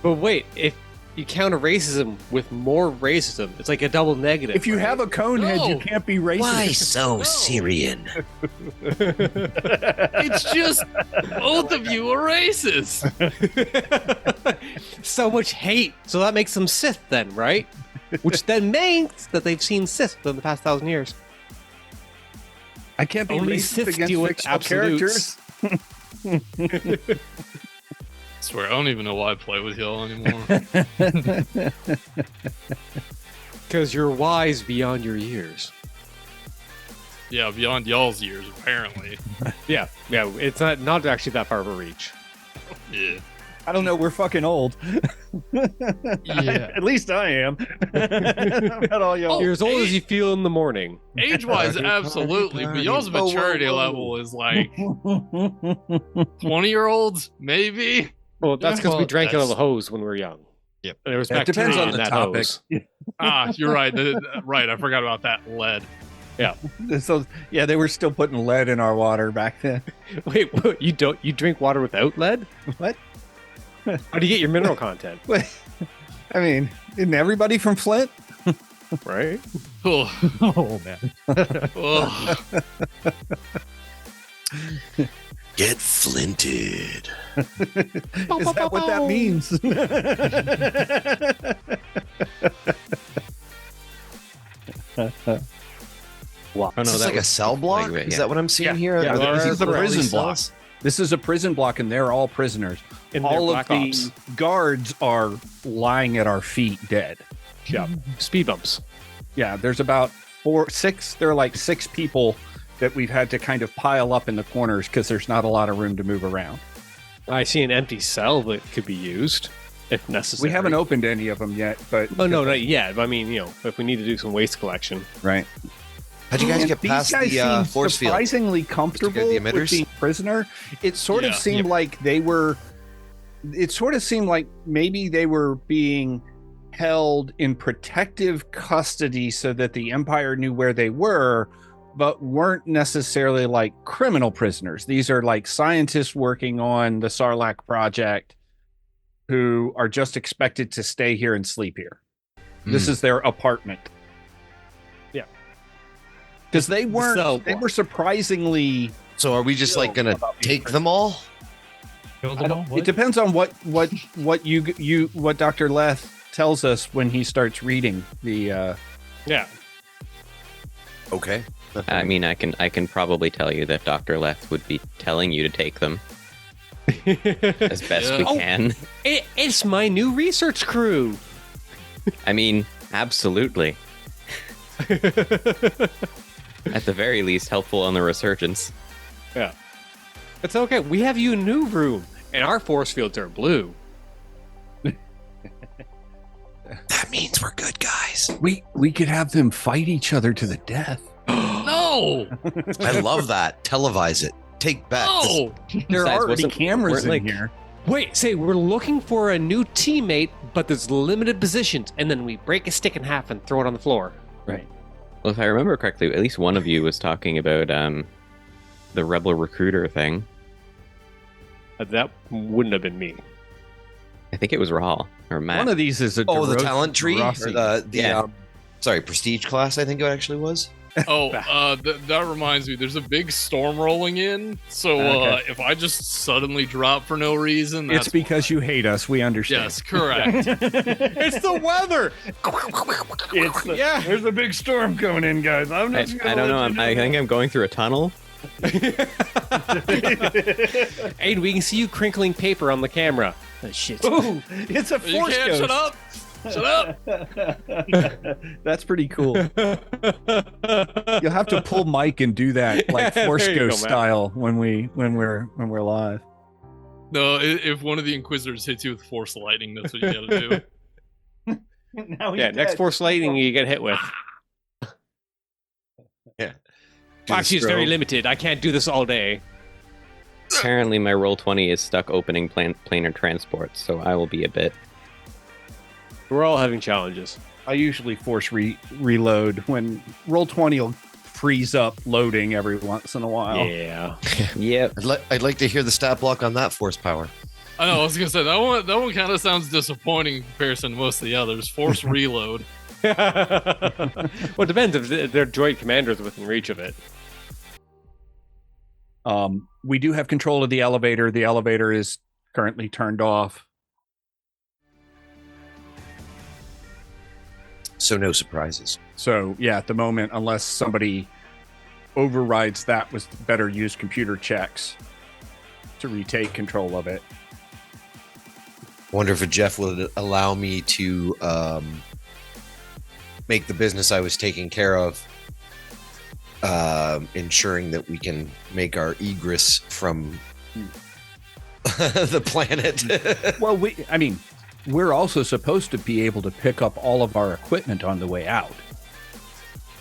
But wait, if you counter racism with more racism, it's like a double negative. If you right? have a cone head, you can't be racist. Why so No. Syrian? It's just both of you are racist. So much hate. So that makes them Sith then, right? Which then means that they've seen Sith in the past 1,000 years. I can't be Only racist Sith against deal with fictional absolutes. characters. I swear, I don't even know why I play with y'all anymore. Because you're wise beyond your years. Yeah, beyond y'all's years, apparently. Yeah, it's not actually that far of a reach. Yeah. I don't know. We're fucking old. Yeah. At least I am. Not all y'all. You're as old as you feel in the morning. Age-wise, absolutely, but y'all's maturity level is like 20-year-olds, maybe? Well, that's because we Well, drank out of that's- the hose when we were young. Yep. And there was It depends bacteria on in the that topic. hose. You're right. Right, I forgot about that lead. So yeah, they were still putting lead in our water back then. Wait, what, you drink water without lead? What? How do you get your mineral content? I mean, isn't everybody from Flint? Right? Oh, Oh man. oh. Get flinted. Is that what that means? Wow. Is this like a cell block? Like, Is yeah. that what I'm seeing here? Yeah, Are there this is a people in prison these block. cells? This is a prison block, and they're all prisoners. In their All of Black the Ops. guards are lying at our feet, dead. Yeah. Speed bumps. Yeah, there's about 6. There are like 6 people that we've had to kind of pile up in the corners because there's not a lot of room to move around. I see an empty cell that could be used if necessary. We haven't opened any of them yet, but Oh, no, not yet. But I mean, if we need to do some waste collection. right. How'd you guys And get these past guys the seem force field? surprisingly comfortable the with emitters? being prisoner. It sort of Yeah. seemed like they were. It sort of seemed like maybe they were being held in protective custody so that the Empire knew where they were, but weren't necessarily like criminal prisoners. These are like scientists working on the Sarlacc project who are just expected to stay here and sleep here. This is their apartment. Yeah. Because they weren't, Cell they block. were surprisingly. So are we just like gonna About being take them all? It depends on what Dr. Leth tells us when he starts reading the. Yeah. Okay. I mean, I can probably tell you that Dr. Leth would be telling you to take them as best we Yeah. can. It's my new research crew. I mean, absolutely. At the very least, helpful on the resurgence. Yeah. It's okay. We have you a new room, and our force fields are blue. That means we're good guys. We could have them fight each other to the death. No! I love that. Televise it. Take bets. No! There Besides, are already wasn't- cameras weren't, in like- here. Wait, say we're looking for a new teammate, but there's limited positions, and then we break a stick in half and throw it on the floor. Right. Well, if I remember correctly, at least one of you was talking about the rebel recruiter thing. That wouldn't have been me. I think it was Rahl or Matt. One of these is a Oh, the DeRosa- talent tree? Or DeRossi. the Yeah. sorry, prestige class, I think it actually was. Oh, that reminds me. There's a big storm rolling in, so Okay. if I just suddenly drop for no reason, that's It's because you hate us. We understand. yes, correct. It's the weather. Yeah. There's a big storm coming in, guys. I'm I don't know. I think I'm going through a tunnel. Aiden, we can see you crinkling paper on the camera. Oh, shit. Ooh, it's a You force can't ghost. shut up. Shut up. That's pretty cool. You'll have to pull Mike and do that like Yeah, force there you go, ghost Matt. style when we're live. No, if one of the Inquisitors hits you with Force Lightning, that's what you gotta do. Now he's Yeah, next dead. force lightning you get hit with. Do Actually, it's the very stroke. limited. I can't do this all day. Apparently, my roll 20 is stuck opening planar transport, so I will be a bit. We're all having challenges. I usually force reload when roll 20 will freeze up loading every once in a while. Yeah. Yep. I'd like to hear the stat block on that force power. I know. I was gonna say that one. That one kind of sounds disappointing in comparison to most of the others. Force reload. Well, it depends if their droid commander's within reach of it. We do have control of the elevator. The elevator is currently turned off. So no surprises. So yeah, at the moment, unless somebody overrides that, was better use computer checks to retake control of it. Wonder if Jeff would allow me to make the business I was taking care of, ensuring that we can make our egress from the planet. Well, we're also supposed to be able to pick up all of our equipment on the way out.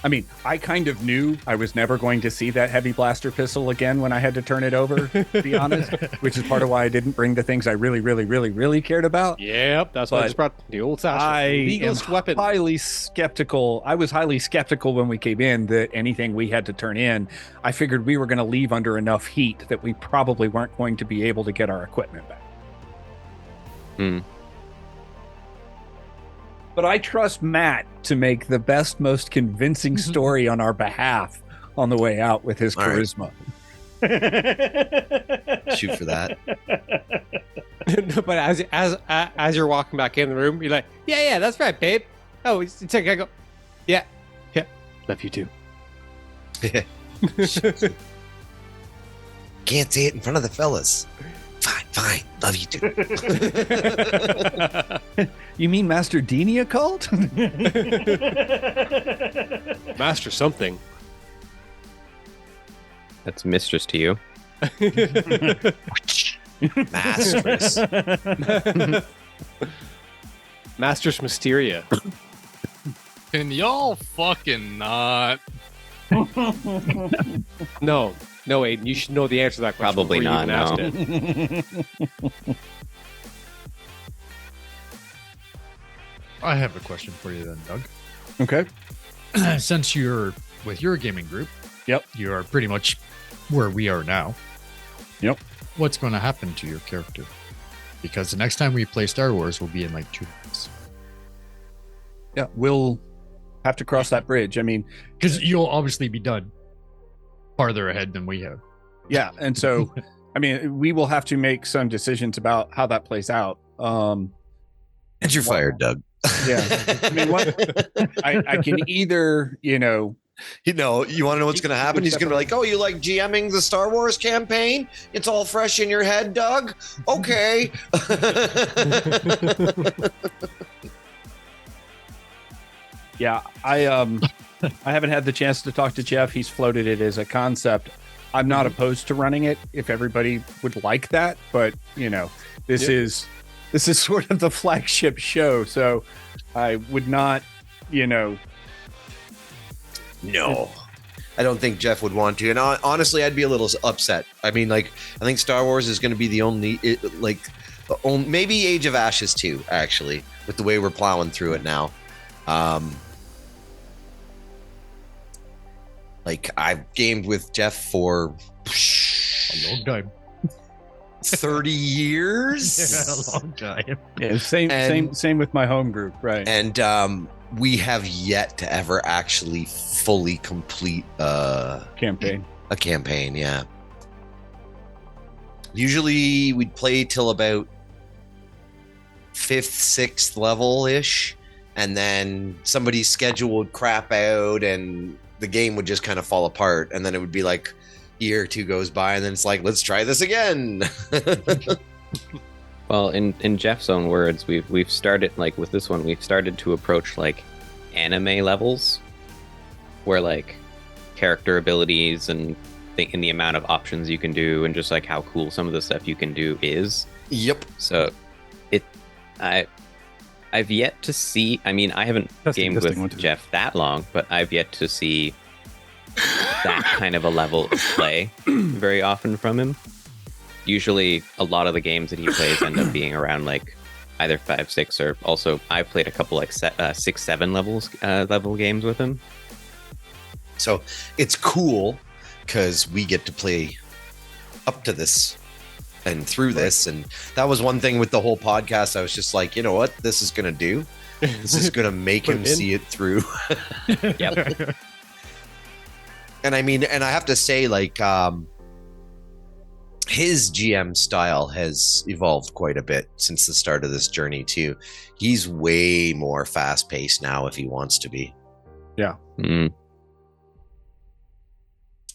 I mean, I kind of knew I was never going to see that heavy blaster pistol again when I had to turn it over, to be honest, which is part of why I didn't bring the things I really, really, really, really cared about. Yep, that's why I just brought the old Sasha. I Legalist am weapon. highly skeptical. I was highly skeptical when we came in that anything we had to turn in, I figured we were going to leave under enough heat that we probably weren't going to be able to get our equipment back. Hmm. But I trust Matt to make the best, most convincing story on our behalf on the way out with his All right. charisma. Shoot for that. No, but as you're walking back in the room, you're like, yeah, that's right, babe. Oh, it's okay. I go, yeah, love you too. Can't say it in front of the fellas. Fine. Love you too. You mean Master Denia cult? Master something. That's mistress to you. Mastress. Master's Mysteria. Can y'all fucking not? No, Aiden, you should know the answer to that question. Probably before you not, even asked it. I have a question for you then, Doug. Okay. Since you're with your gaming group, Yep. you are pretty much where we are now. Yep. What's going to happen to your character? Because the next time we play Star Wars will be in like 2 months. Yeah, we'll have to cross that bridge. I mean, Because you'll obviously be done farther ahead than we have. yeah, and so, I mean, we will have to make some decisions about how that plays out. And you're fired, Doug. Yeah. I mean, I can either, you want to know what's going to happen? He's going to be like, oh, you like GMing the Star Wars campaign? It's all fresh in your head, Doug? Okay. yeah, I haven't had the chance to talk to Jeff. He's floated it as a concept. I'm not opposed to running it if everybody would like that, but this is sort of the flagship show, so I would not, No. I don't think Jeff would want to. And honestly, I'd be a little upset. I mean, I think Star Wars is going to be the only, maybe Age of Ashes 2, actually, with the way we're plowing through it now. I've gamed with Jeff for A long time. 30 years. A long time. yeah, same with my home group, right? And we have yet to ever actually fully complete Campaign. a campaign. Yeah. Usually we'd play till about 5th, 6th level ish, and then somebody's schedule would crap out and the game would just kind of fall apart, and then it would be like a year or two goes by, and then it's like, let's try this again. Well, in Jeff's own words, we've started, with this one, we've started to approach anime levels, where character abilities and in the amount of options you can do, and just how cool some of the stuff you can do is. Yep. So I've yet to see. I mean, I haven't gamed with Jeff that long, but I've yet to see that kind of a level of play very often from him. Usually, a lot of the games that he plays end up being around either 5, 6, or also I've played a couple 6, 7 level games with him. So it's cool because we get to play up to this and through this. And that was one thing with the whole podcast. I was just like, you know what this is going to do? This is going to make him see it through. Yep. And I mean, and I have to say, like, his GM style has evolved quite a bit since the start of this journey too. He's way more fast paced now if he wants to be. Yeah.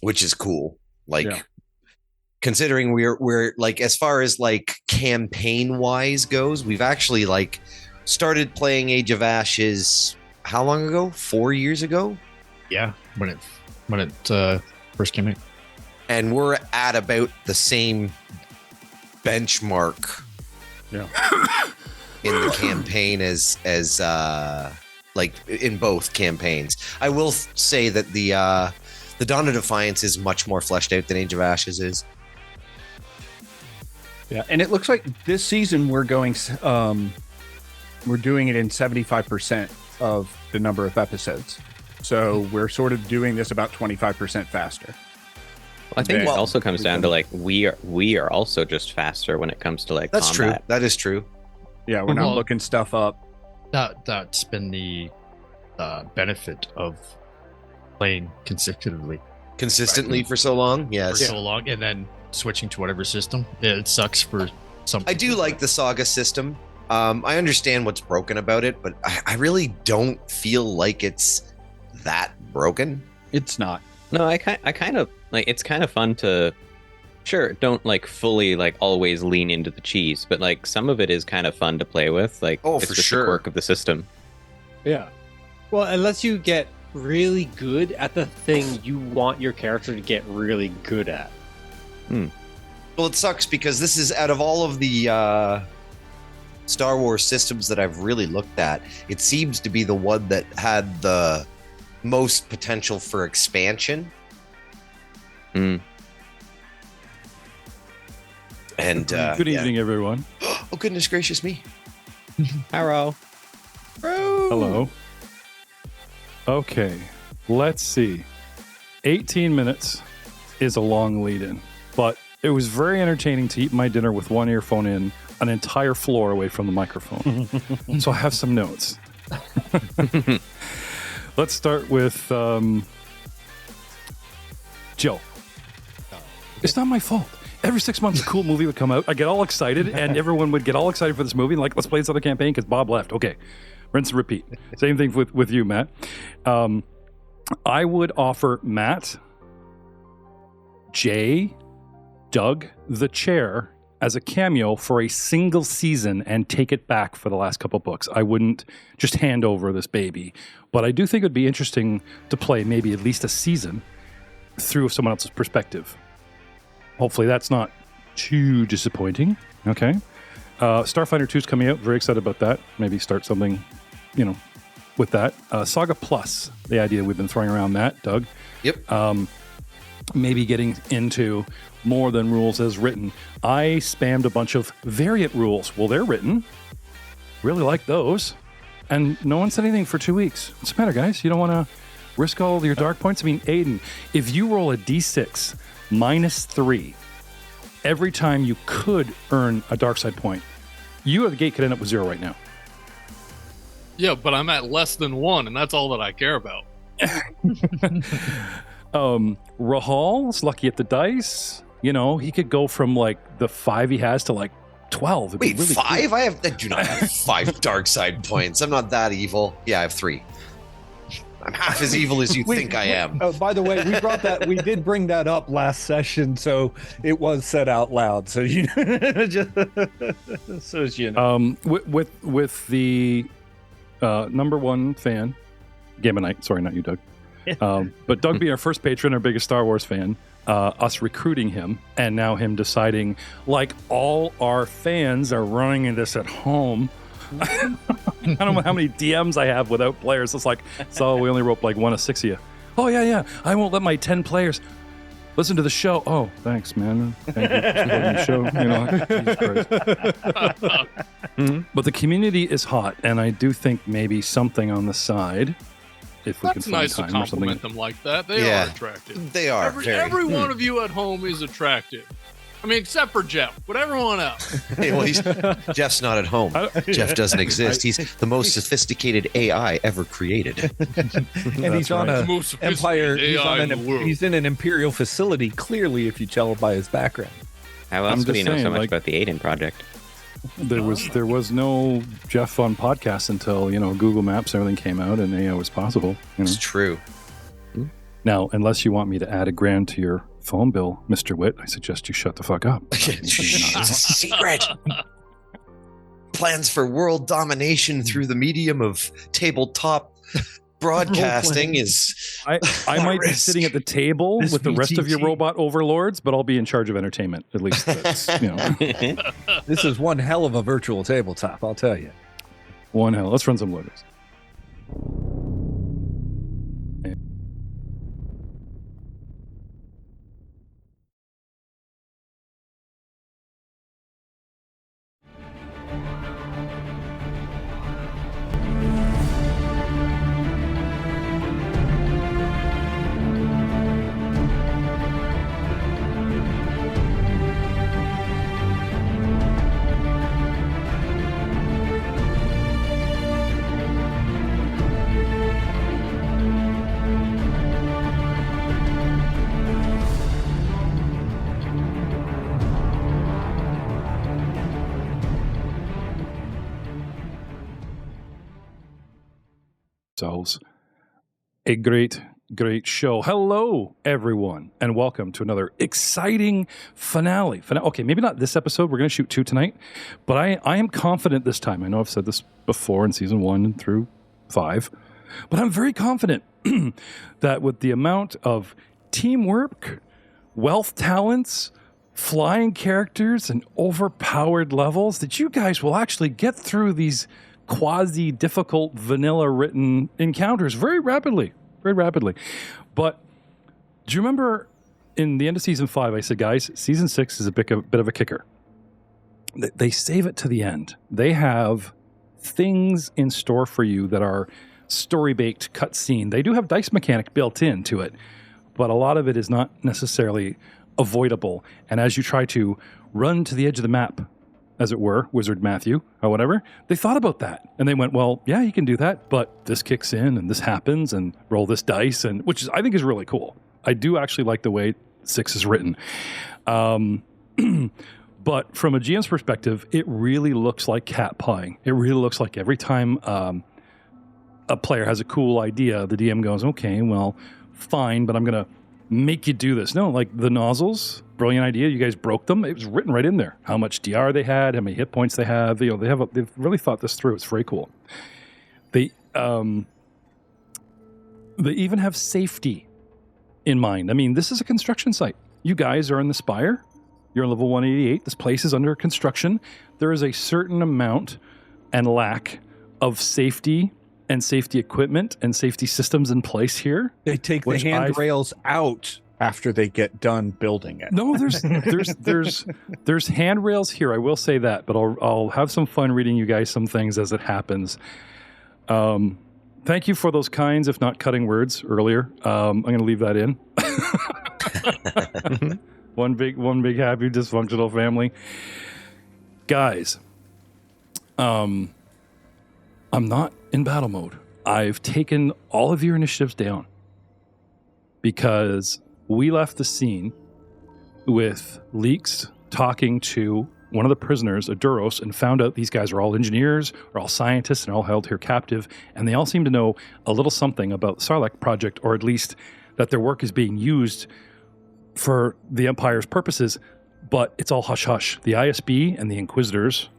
Which is cool. Like, considering we're like, as far as like campaign wise goes, we've actually like started playing Age of Ashes how long ago? 4 years ago? Yeah, when it first came out. And we're at about the same benchmark in the campaign as like in both campaigns. I will say that the Dawn of Defiance is much more fleshed out than Age of Ashes is. Yeah, and it looks like this season we're doing it in 75% of the number of episodes. So we're sort of doing this about 25% faster. Well, I think it also comes down to like we are also just faster when it comes to like That's combat. true. That is true. Yeah, we're not looking stuff up. That's been the benefit of playing consecutively For so long. Yes. for so long, and then switching to whatever system. It sucks for some. I do like the Saga system. I understand what's broken about it, but I really don't feel like it's that broken. It's not. No, I kind of like, it's kind of fun to, sure, don't like fully like always lean into the cheese, but like some of it is kind of fun to play with. Like, Oh, it's for just sure. the quirk of the system. Yeah. Well, unless you get really good at the thing you want your character to get really good at. Well, it sucks because this is, out of all of the Star Wars systems that I've really looked at, it seems to be the one that had the most potential for expansion. And good evening, everyone. Oh, goodness gracious me. Hello. Hello. Okay, let's see. 18 minutes is a long lead-in, but it was very entertaining to eat my dinner with one earphone in, an entire floor away from the microphone. So I have some notes. Let's start with Joe. It's not my fault. Every 6 months, a cool movie would come out. I get all excited, and everyone would get all excited for this movie. Like, let's play this other campaign because Bob left. Okay, rinse and repeat. Same thing with you, Matt. I would offer Matt, Jay, Doug, the chair as a cameo for a single season and take it back for the last couple books. I wouldn't just hand over this baby, but I do think it would be interesting to play maybe at least a season through someone else's perspective. Hopefully that's not too disappointing. Okay. Starfighter 2 is coming out. Very excited about that. Maybe start something, with that. Saga Plus, the idea we've been throwing around, Matt, Doug. Yep. Maybe getting into more than rules as written. I spammed a bunch of variant rules. Well, they're written. Really like those. And no one said anything for 2 weeks. What's the matter, guys? You don't want to risk all your dark points? I mean, Aiden, if you roll a d6 -3 every time you could earn a dark side point, you at the gate could end up with 0 right now. Yeah, but I'm at less than 1, and that's all that I care about. Rahal's lucky at the dice. He could go from like the 5 he has to like 12. It'd be Wait, really 5? cool. I do not have 5 dark side points. I'm not that evil. Yeah, I have 3. I'm half as evil as you think I am. Oh, by the way, we did bring that up last session, so it was said out loud. So just so as you know. With the number one fan, Game of Night. Sorry, not you, Doug. But Doug being our first patron, our biggest Star Wars fan, us recruiting him, and now him deciding, like all our fans are running this at home. I don't know how many DMs I have without players. It's like, so we only wrote like 1 of 6 of you. Oh, yeah. I won't let my 10 players listen to the show. Oh, thanks, man. Thank you for supporting the show. Jesus Christ. But the community is hot, and I do think maybe something on the side, if we That's can find nice to time or something. compliment them like that. They Yeah. are attractive. They are. Every one of you at home is attractive. I mean, except for Jeff, but everyone else. Hey, well, Jeff's not at home. Jeff doesn't exist. He's the most sophisticated AI ever created. And he's on a Empire. He's in an Imperial facility. Clearly, if you tell by his background. How else would he know so much about the Aiden project? There was no Jeff on podcast until Google Maps and everything came out, and AI was possible. It's true. Now, unless you want me to add $1,000 to your phone bill, Mr. Witt, I suggest you shut the fuck up. It's a secret. Plans for world domination through the medium of tabletop broadcasting is. I might be sitting at the table with the rest of your robot overlords, but I'll be in charge of entertainment. At least, This is one hell of a virtual tabletop, I'll tell you. One hell. Let's run some loaders. A great show. Hello, everyone, and welcome to another exciting finale. Okay, maybe not this episode. We're going to shoot 2 tonight, but I am confident this time. I know I've said this before in season 1 through 5, but I'm very confident that with the amount of teamwork, wealth talents, flying characters, and overpowered levels, that you guys will actually get through these quasi-difficult, vanilla-written encounters very rapidly. But do you remember in the end of Season 5, I said, guys, Season 6 is a bit of a kicker. They save it to the end. They have things in store for you that are story-baked cutscene. They do have dice mechanic built into it, but a lot of it is not necessarily avoidable. And as you try to run to the edge of the map, as it were, Wizard Matthew, or whatever, they thought about that. And they went, well, yeah, you can do that, but this kicks in and this happens and roll this dice, and which I think is really cool. I do actually like the way 6 is written. But from a GM's perspective, it really looks like cat pawing. It really looks like every time a player has a cool idea, the DM goes, okay, well, fine, but I'm going to make you do this. No, like the nozzles, brilliant idea. You guys broke them. It was written right in there. How much DR they had, how many hit points they have. They've really thought this through. It's very cool. They even have safety in mind. I mean, this is a construction site. You guys are in the Spire. You're on level 188. This place is under construction. There is a certain amount and lack of safety and safety equipment and safety systems in place here. They take the handrails out after they get done building it. No, there's handrails here. I will say that, but I'll have some fun reading you guys some things as it happens. Thank you for those kinds, if not cutting words earlier. I'm going to leave that in. One big happy dysfunctional family, guys. I'm not in battle mode. I've taken all of your initiatives down because we left the scene with Leeks talking to one of the prisoners, Aduros, and found out these guys are all engineers, are all scientists, and all held here captive, and they all seem to know a little something about the Sarlacc project, or at least that their work is being used for the Empire's purposes, but it's all hush-hush. The ISB and the Inquisitors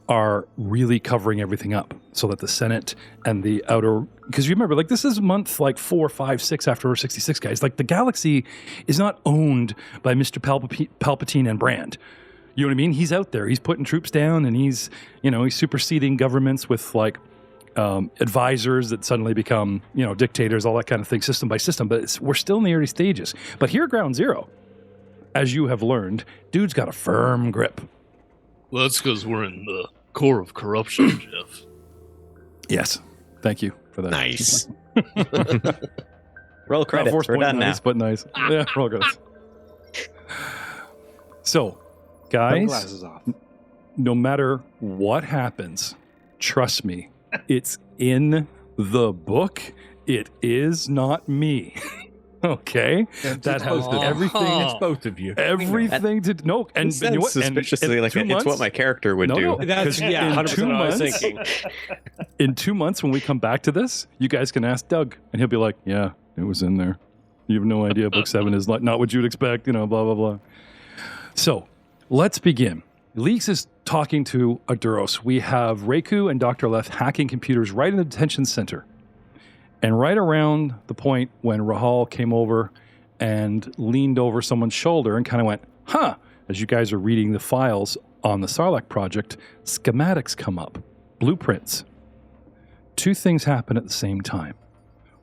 are really covering everything up so that the Senate and the outer... Because you remember, like, this is month, 4, 5, 6 after Order 66, guys. Like, the galaxy is not owned by Mr. Palpatine and Brand. You know what I mean? He's out there. He's putting troops down, and he's superseding governments with, advisors that suddenly become, dictators, all that kind of thing, system by system. But we're still in the early stages. But here at Ground Zero, as you have learned, dude's got a firm grip. Well, that's because we're in the core of corruption, Jeff. Yes. Thank you for that. Nice. Roll credits. We're done now. But nice. Yeah, roll credits. So, guys, Sunglasses off. no matter what happens, trust me, it's in the book. It is not me. Okay? That has everything. It's both of you. Everything to no, and you know what? Suspiciously like it's what my character would do. No, That's in 100% 2 what I was months, thinking. in 2 months when we come back to this, you guys can ask Doug, and he'll be like, "Yeah, it was in there. You have no idea. Book 7 is not what you'd expect. Blah blah blah." So, let's begin. Leeks is talking to Aduros. We have Reiku and Dr. Leth hacking computers right in the detention center. And right around the point when Rahal came over and leaned over someone's shoulder and kind of went, huh, as you guys are reading the files on the Sarlacc project, schematics come up, blueprints. 2 things happen at the same time.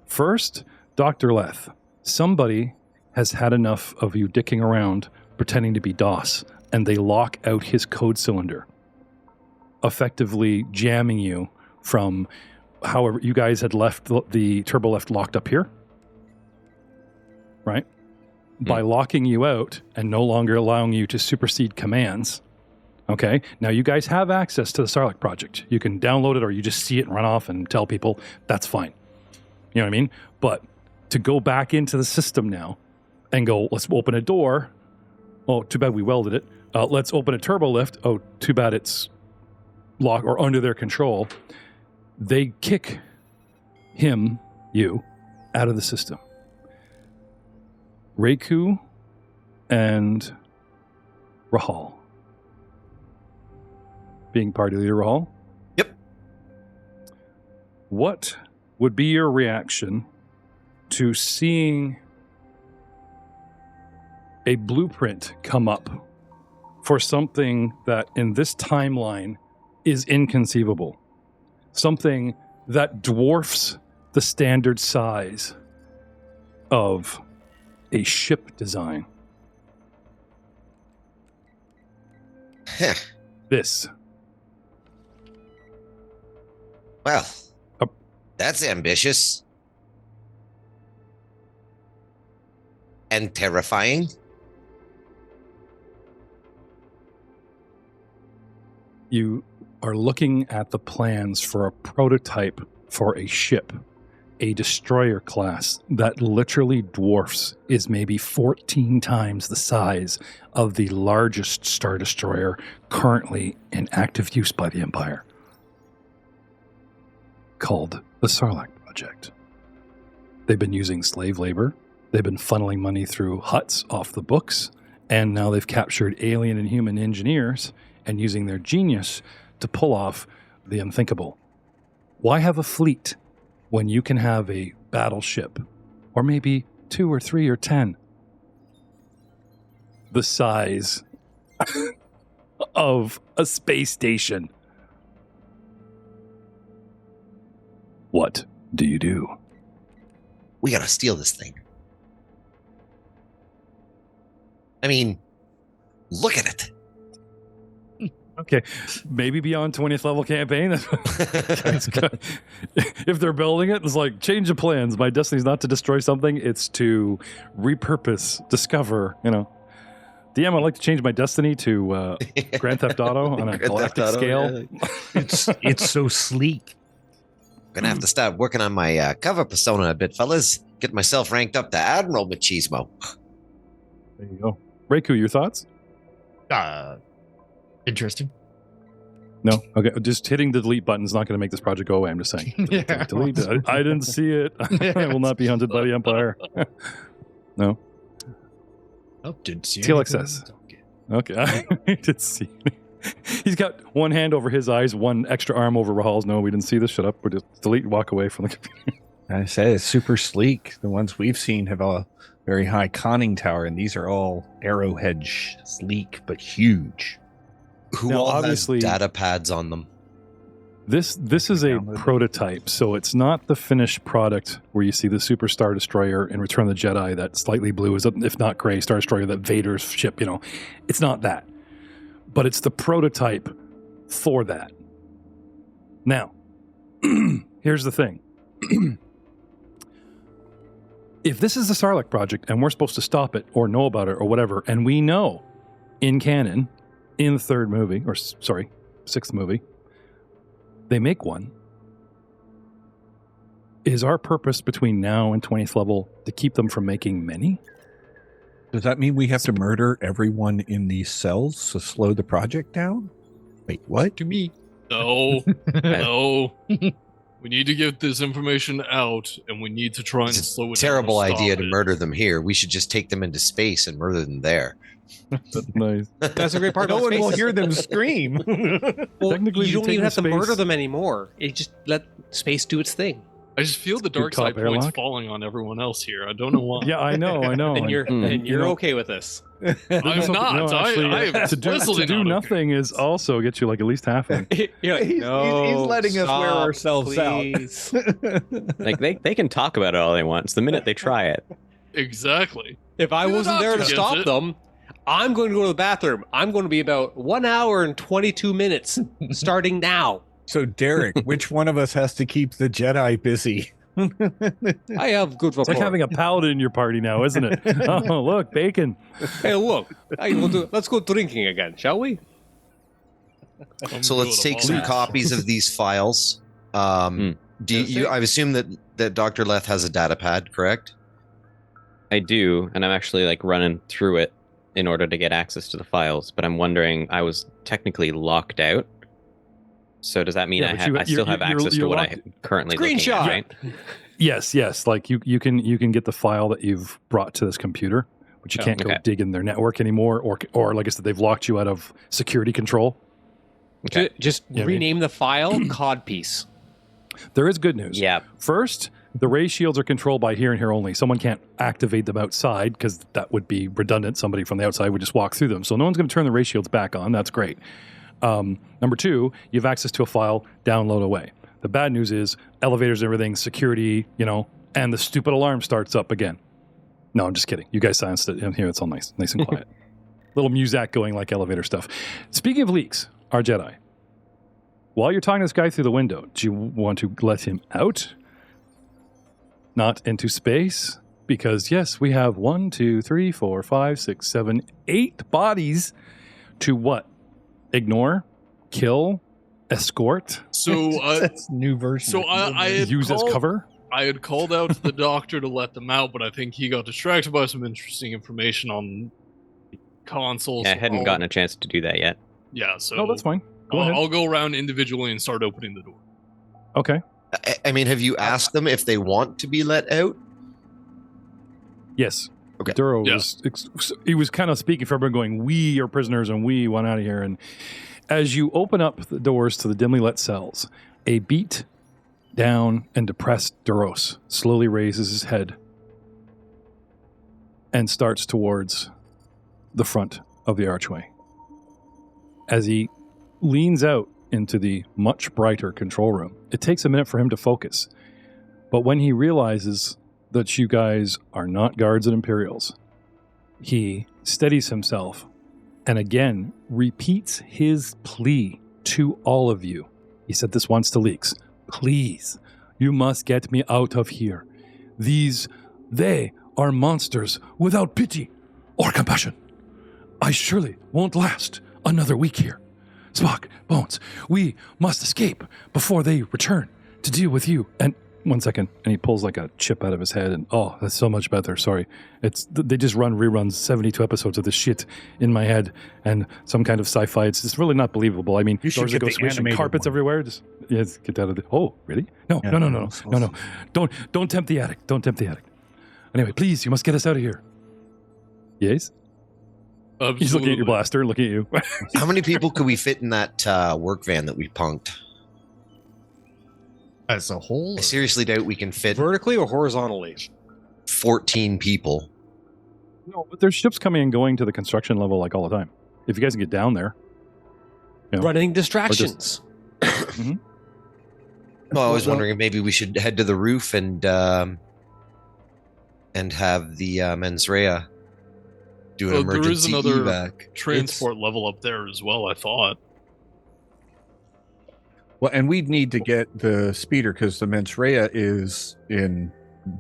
First, Dr. Leth, somebody has had enough of you dicking around pretending to be DOS, and they lock out his code cylinder, effectively jamming you from however you guys had left the turbo lift locked up here, right? By locking you out and no longer allowing you to supersede commands. Okay, now you guys have access to the Sarlacc project. You can download it or you just see it and run off and tell people, that's fine. You know what I mean? But to go back into the system now and go, let's open a door. Oh, too bad we welded it. Let's open a turbo lift. Oh, too bad it's locked or under their control. They kick you, out of the system. Reiku and Rahal. Being party leader, Rahal? Yep. What would be your reaction to seeing a blueprint come up for something that in this timeline is inconceivable? Something that dwarfs the standard size of a ship design. This. Well, that's ambitious. And terrifying. You are looking at the plans for a prototype for a ship, a destroyer class that literally dwarfs, is maybe 14 times the size of the largest Star Destroyer currently in active use by the Empire, called the Sarlacc Project. They've been using slave labor, they've been funneling money through huts off the books, and now they've captured alien and human engineers and using their genius to pull off the unthinkable. Why have a fleet when you can have a battleship, or maybe 2 or 3 or 10, the size of a space station? What do you do? We gotta steal this thing. I mean, look at it. Okay, maybe beyond 20th level campaign. If they're building it, it's like, change of plans. My destiny's not to destroy something, it's to repurpose, discover, DM, I'd like to change my destiny to Grand Theft Auto on a galactic scale. Yeah. It's so sleek. Gonna have to start working on my cover persona a bit, fellas. Get myself ranked up to Admiral Machismo. There you go. Reiku, your thoughts? Interesting. No? Okay, just hitting the delete button is not going to make this project go away. I'm just saying. Delete. I didn't see it. I will not be hunted by the Empire. No? Oh, didn't see TLXS. Okay, I did see it. He's got one hand over his eyes, one extra arm over Rahal's. No, we didn't see this. Shut up. We're just delete and walk away from the computer. I said it's super sleek. The ones we've seen have a very high conning tower, and these are all arrowhead sleek but huge. Who Now, all obviously, has data pads on them? This is a prototype, so it's not the finished product where you see the Super Star Destroyer in Return of the Jedi, that slightly blue, is if not gray Star Destroyer, that Vader's ship, It's not that. But it's the prototype for that. Now, here's the thing. If this is the Sarlacc project and we're supposed to stop it or know about it or whatever, and we know in canon, in the third movie, or sixth movie, they make one. Is our purpose between now and 20th level to keep them from making many? Does that mean we have to murder everyone in these cells to slow the project down? Wait, what? To me. No. No. We need to get this information out, and we need to try and It's slow a it terrible down. idea to murder them here. We should just take them into space and murder them there. That's nice. That's a great part. No about one space will is- hear them scream. Well, Technically, you don't take even have to space- murder them anymore. You just let space do its thing. I just feel the Good dark cop side points airlock. falling on everyone else here. I don't know why. Yeah, I know. And you're you know, okay with this. I'm no, not. actually, I am to do explicitly to do not nothing is also get you like at least halfway. You're like, He's letting us wear stop, ourselves please. Like they can talk about it all they want. It's the minute they try it. Exactly. If I The wasn't there to doctor stop gets it. them, I'm going to go to the bathroom. I'm going to be about 1 hour and 22 minutes starting now. So, Derek, which one of us has to keep the Jedi busy? I have good It's like rapport. having a paladin in your party now, isn't it? Oh, look, bacon. Hey, look. Let's go drinking again, shall we? I'm So let's good take of some all that. copies of these files. Do you? I assume that Dr. Leth has a data pad, correct? I do, and I'm actually like running through it in order to get access to the files. But I'm wondering, I was technically locked out. So does that mean Yeah, but I still have access to what I'm currently looking Screenshot. at, right? Yes. Like you can get the file that you've brought to this computer, but you can't go okay. dig in their network anymore, or like I said, they've locked you out of security control. Okay. Just Yeah, rename the file Codpiece. There is good news. Yeah. First, the ray shields are controlled by here and here only. Someone can't activate them outside because that would be redundant. Somebody from the outside would just walk through them. So no one's going to turn the ray shields back on. That's great. Number two, you have access to a file, download away. The bad news is elevators, everything, security, and the stupid alarm starts up again. No, I'm just kidding. You guys silenced it in here. It's all nice and quiet. Little muzak going like elevator stuff. Speaking of leaks, our Jedi. While you're talking to this guy through the window, do you want to let him out? Not into space? Because yes, we have 1, 2, 3, 4, 5, 6, 7, 8 bodies to what? Ignore? Kill? Escort? So, That's new version. so I had Use as called- cover? I had called out to the doctor to let them out, but I think he got distracted by some interesting information on the console. Yeah, I so hadn't I'll- gotten a chance to do that yet. Yeah, so Oh, that's fine. Go ahead. I'll go around individually and start opening the door. Okay. I mean, have you asked them if they want to be let out? Yes. Okay. Duro Yeah. he was kind of speaking for everyone going, we are prisoners and we want out of here. And as you open up the doors to the dimly lit cells, a beat down and depressed Duros slowly raises his head and starts towards the front of the archway. As he leans out into the much brighter control room, it takes a minute for him to focus. But when he realizes that you guys are not guards at Imperials, he steadies himself and again repeats his plea to all of you. He said this once to Leaks. Please, you must get me out of here. They are monsters without pity or compassion. I surely won't last another week here. Spock, Bones, we must escape before they return to deal with you. And 1 second, and he pulls like a chip out of his head, and oh, that's so much better. Sorry, they just run reruns 72 episodes of this shit in my head, and some kind of sci-fi. It's just really not believable. I mean, You should doors that get go the swishing, animated carpets one. everywhere. Just get out of the. Oh, really? No, Yeah, no. Don't tempt the attic. Don't tempt the attic. Anyway, please, you must get us out of here. Yes. He's looking at your blaster, looking at you. How many people could we fit in that work van that we punked? As a whole? I seriously doubt we can fit Vertically or horizontally? 14 people. No, but there's ships coming and going to the construction level like all the time. If you guys can get down there. You know, Running distractions. Well, I was wondering if maybe we should head to the roof and have the mens rea do an There emergency is another evac. transport level up there as well, I thought. Well, and we'd need to get the speeder because the mens rea is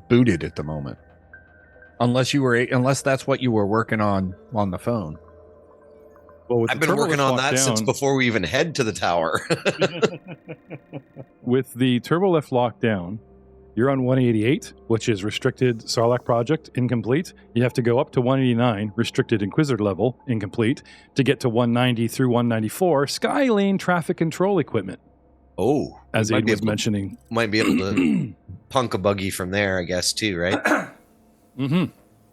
booted at the moment. Unless that's what you were working on the phone. Well, with I've the been working on turbolift that since locked before we even head to the tower. down, with the turbolift locked down, you're on 188, which is restricted Sarlacc project, incomplete. You have to go up to 189, restricted Inquisitor level, incomplete, to get to 190 through 194, sky lane traffic control equipment. Oh, As Aid was mentioning. Might be able to punk a buggy from there, I guess, too, right? Mm-hmm.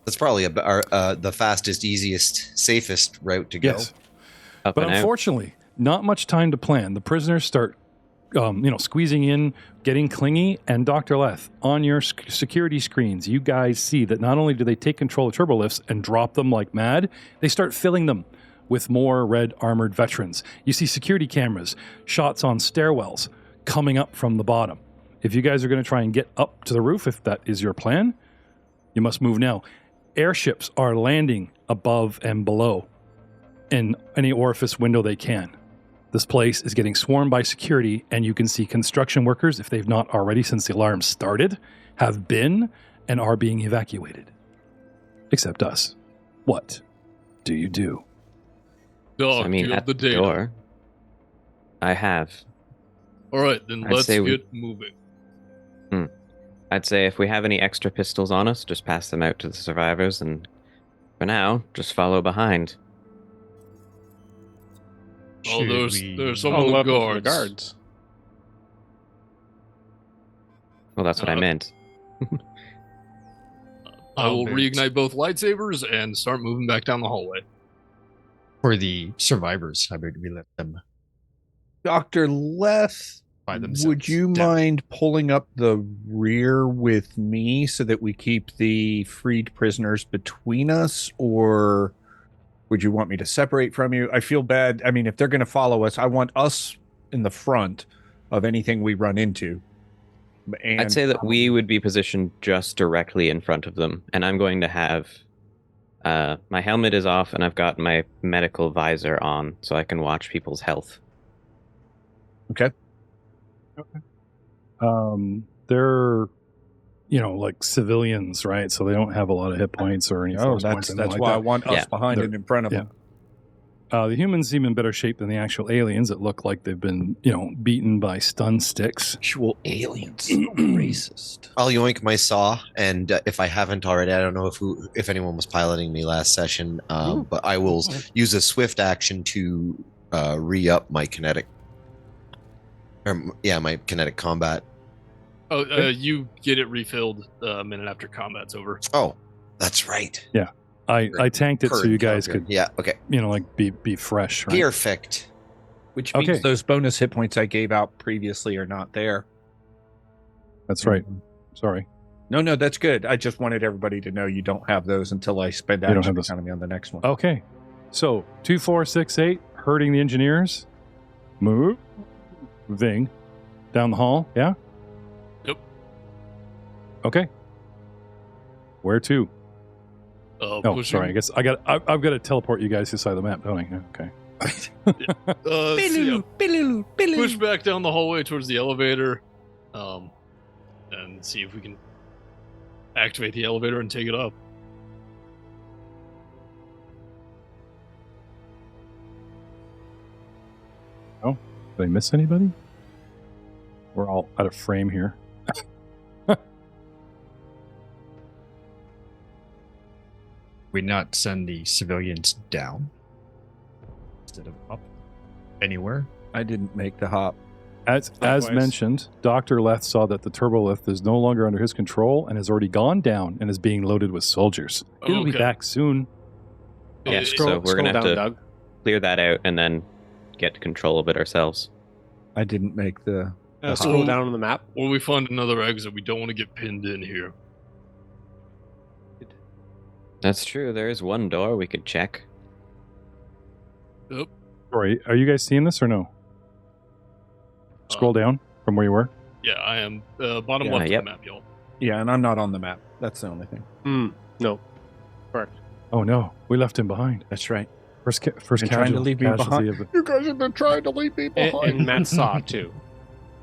That's probably the fastest, easiest, safest route to go. Yes. But unfortunately, not much time to plan. The prisoners start, squeezing in, getting clingy, and Dr. Leth, on your security screens, you guys see that not only do they take control of turbolifts and drop them like mad, they start filling them with more red armored veterans. You see security cameras, shots on stairwells coming up from the bottom. If you guys are going to try and get up to the roof, if that is your plan, you must move now. Airships are landing above and below in any orifice window they can. This place is getting swarmed by security, and you can see construction workers, if they've not already since the alarm started, have been and are being evacuated. Except us. What do you do? At the door, I have. All right, then let's get moving. I'd say if we have any extra pistols on us, just pass them out to the survivors, and for now, just follow behind. There's some of the guards. Well, that's what I meant. I will reignite both lightsabers and start moving back down the hallway. For the survivors, how about we let them? Dr. Leth, would you mind pulling up the rear with me so that we keep the freed prisoners between us, or would you want me to separate from you? I feel bad. I mean, if they're going to follow us, I want us in the front of anything we run into. And I'd say that we would be positioned just directly in front of them, and I'm going to have my helmet is off, and I've got my medical visor on, so I can watch people's health. Okay. They're, like civilians, right? So they don't have a lot of hit points or any force points. That's why I want us behind and in front of them. The humans seem in better shape than the actual aliens. It look like they've been, beaten by stun sticks. Actual aliens, so racist. I'll yoink my saw, and if I haven't already, I don't know if anyone was piloting me last session, but I will use a swift action to re-up my kinetic. My kinetic combat. You get it refilled a minute after combat's over. Oh, that's right. Yeah. I tanked it so you guys could, be fresh. Right? Perfect. Which means those bonus hit points I gave out previously are not there. That's right. Sorry. No, that's good. I just wanted everybody to know you don't have those until I spend action economy on the next one. Okay. So 2, 4, 6, 8, hurting the engineers. Moving down the hall. Yeah. Yep. Okay. Where to? Sorry. I guess I've got to teleport you guys to the side of the map, don't I? Okay. Push back down the hallway towards the elevator, and see if we can activate the elevator and take it up. Oh, did I miss anybody? We're all out of frame here. We not send the civilians down instead of up anywhere. I didn't make the hop. As mentioned, Dr. Leth saw that the turbolift is no longer under his control and has already gone down and is being loaded with soldiers. He'll be back soon. Yeah, so we're going to have to clear that out and then get control of it ourselves. I didn't make the... scroll down on the map. When we find another exit, we don't want to get pinned in here. That's true. There is one door we could check. Yep. Sorry, are you guys seeing this or no? Scroll down from where you were. Yeah, I am. Bottom left of the map, y'all. Yeah, and I'm not on the map. That's the only thing. No. Correct. Oh no, we left him behind. That's right. First trying to leave me behind. You guys have been trying to leave me behind. And Matt saw too.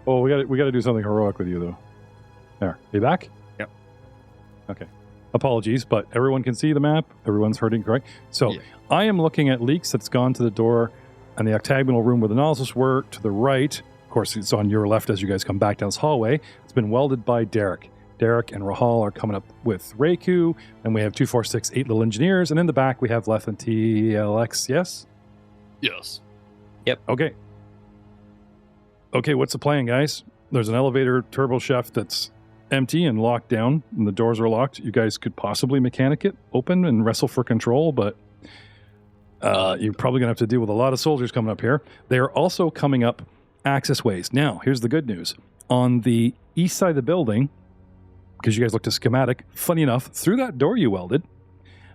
Oh, we got to do something heroic with you though. There, you back? Yep. Okay. Apologies, but everyone can see the map. Everyone's heard correct. So I am looking at leaks that's gone to the door and the octagonal room where the nozzles were to the right. Of course, it's on your left as you guys come back down this hallway. It's been welded by Derek. Derek and Rahal are coming up with Reiku, and we have 2, 4, 6, 8 little engineers, and in the back we have Leth and TLX, yes? Yes. Yep. Okay. Okay, what's the plan, guys? There's an elevator turbo shaft that's empty and locked down, and the doors are locked. You guys could possibly mechanic it open and wrestle for control, but you're probably going to have to deal with a lot of soldiers coming up here. They are also coming up access ways. Now, here's the good news. On the east side of the building, because you guys looked at schematic, funny enough, through that door you welded,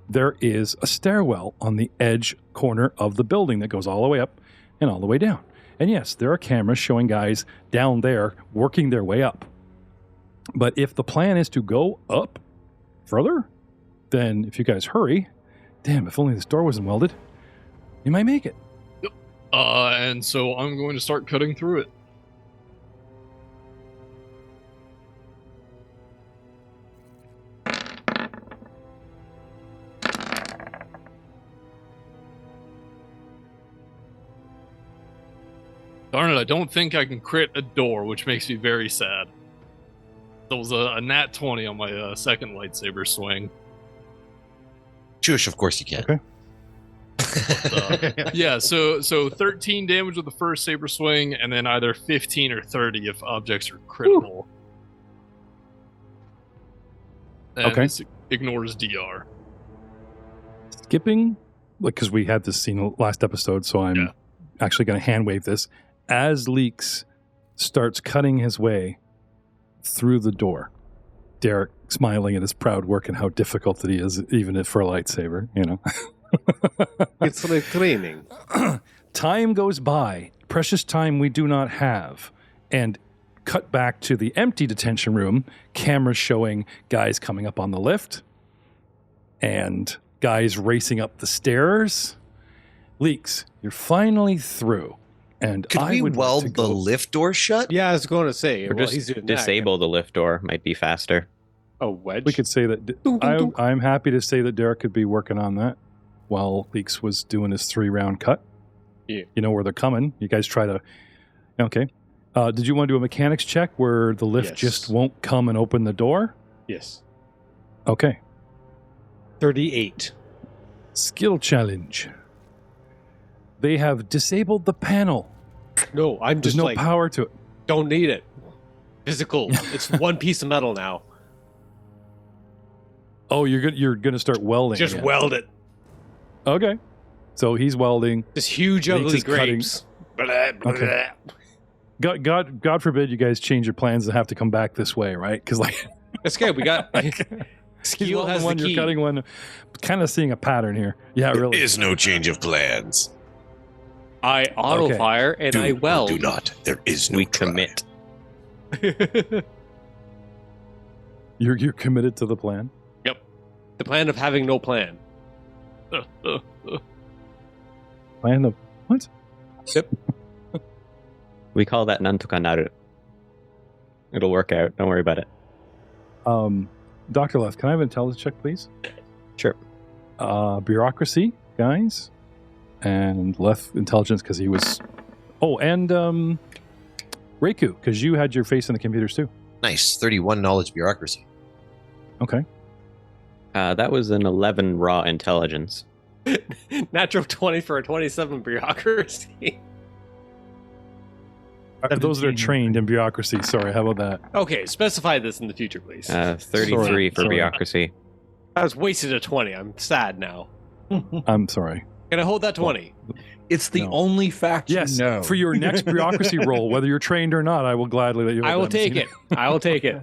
there is a stairwell on the edge corner of the building that goes all the way up and all the way down. And yes, there are cameras showing guys down there working their way up. But if the plan is to go up further, then if you guys hurry, damn, if only this door wasn't welded, you might make it. And so I'm going to start cutting through it. Darn it, I don't think I can crit a door, which makes me very sad. That was a nat 20 on my second lightsaber swing. Shush, of course you can. Okay. But, yeah, so 13 damage with the first saber swing, and then either 15 or 30 if objects are critical. And Okay. this ignores DR. Skipping, like, because we had this scene last episode, so I'm actually going to hand wave this. As Leeks starts cutting his way through the door, Derek smiling at his proud work and how difficult it is, even if for a lightsaber, you know. It's like training. Time goes by, precious time we do not have, and cut back to the empty detention room, cameras showing guys coming up on the lift and guys racing up the stairs. Leeks, you're finally through. And Could we weld the lift door shut? Yeah, I was going to say. Or well, just he's doing disable the lift door. Might be faster. that. A wedge? We could say that. I'm happy to say that Derek could be working on that while Leeks was doing his 3-round cut. Yeah. You know where they're coming. You guys try to. Okay. Did you want to do a mechanics check where the lift just won't come and open the door? Yes. Okay. 38. Skill challenge. They have disabled the panel. No, I'm There's just no like, power to it. don't need it. Physical. It's one piece of metal now. Oh, you're gonna start welding. Just again. weld it. Okay. So he's welding. This huge Leeks ugly is cutting. grapes. Blah, blah, Okay. blah. God forbid you guys change your plans and have to come back this way, right? Because like That's good. We got he's skill welding has one, the key. you're cutting one. Kind of seeing a pattern here. Yeah, really. There is no change of plans. I auto Okay. fire and Do I or weld. do not. There is no We try. commit. You're committed to the plan. Yep. The plan of having no plan. Plan of what? We call that nantoka naru. It'll work out. Don't worry about it. Dr. Left, can I have an intelligence check, please? Sure. Bureaucracy, guys. And Left intelligence because he was. Oh, and Reiku, because you had your face in the computers too. Nice. 31 knowledge bureaucracy. Okay. That was an 11 raw intelligence. Natural 20 for a 27 bureaucracy. Those that are trained in bureaucracy. Sorry, how about that? Okay, specify this in the future, please. 33 for Sorry. bureaucracy. I was wasted a 20. I'm sad now. I'm sorry. Can I hold that 20? It's the No. only fact Yes, you know. for your next bureaucracy role, whether you're trained or not, I will gladly let you. I have will that, take Messina. it. I will take it.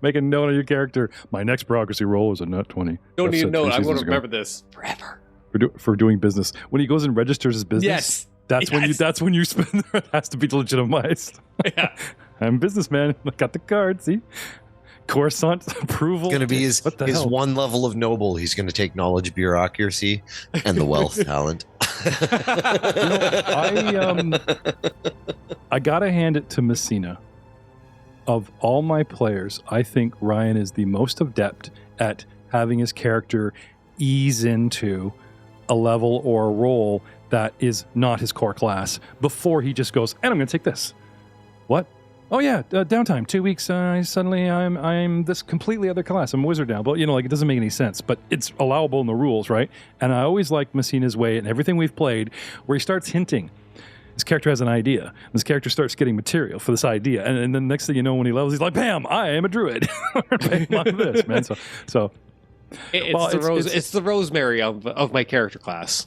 Make a note of your character. My next bureaucracy role is a nut 20. Don't Jeff need to said know 3 it. I'm going seasons to ago. remember this forever. For doing business. When he goes and registers his business, Yes. that's when you spend. It has to be legitimized. Yeah. I'm a businessman. I got the card. See, Coruscant approval. It's going to be his What the hell? one level of noble. He's going to take knowledge bureaucracy and the wealth talent. I gotta hand it to Messina. Of all my players, I think Ryan is the most adept at having his character ease into a level or a role that is not his core class before he just goes, and I'm going to take this. What? Oh yeah, downtime, 2 weeks. Suddenly I'm this completely other class. I'm a wizard now, but it doesn't make any sense. But it's allowable in the rules, right? And I always like Messina's way and everything we've played, where he starts hinting. This character has an idea. This character starts getting material for this idea, and then next thing you know, when he levels, he's like, "Bam! I am a druid." Bam, I'm this, man. So it's the rosemary of my character class.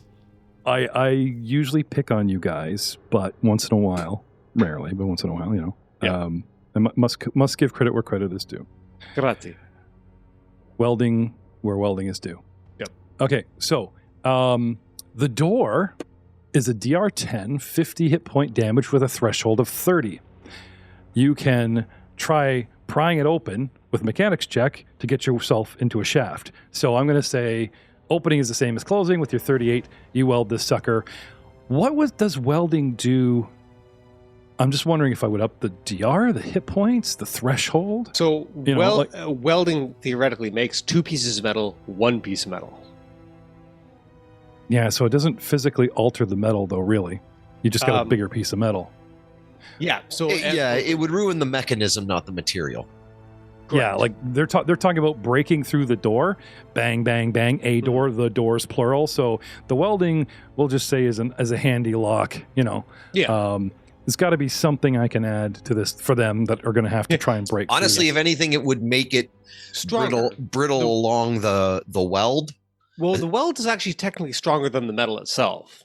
I usually pick on you guys, but once in a while, rarely, but once in a while, Yeah. I must give credit where credit is due. Grazie. Welding where welding is due. Yep. Okay, so the door is a DR 10, 50 hit point damage with a threshold of 30. You can try prying it open with a mechanics check to get yourself into a shaft. So I'm going to say opening is the same as closing. With your 38, you weld this sucker. Does welding do? I'm just wondering if I would up the DR, the hit points, the threshold. So welding theoretically makes 2 pieces of metal, 1 piece of metal. Yeah, so it doesn't physically alter the metal, though, really. You just got a bigger piece of metal. Yeah, so... it would ruin the mechanism, not the material. Correct. Yeah, like they're talking about breaking through the door. Bang, bang, bang, a door, the doors, plural. So the welding, we'll just say, is a handy lock, Yeah. There's got to be something I can add to this for them that are going to have to try and break. Honestly, if anything, it would make it brittle along the weld. Well, the weld is actually technically stronger than the metal itself.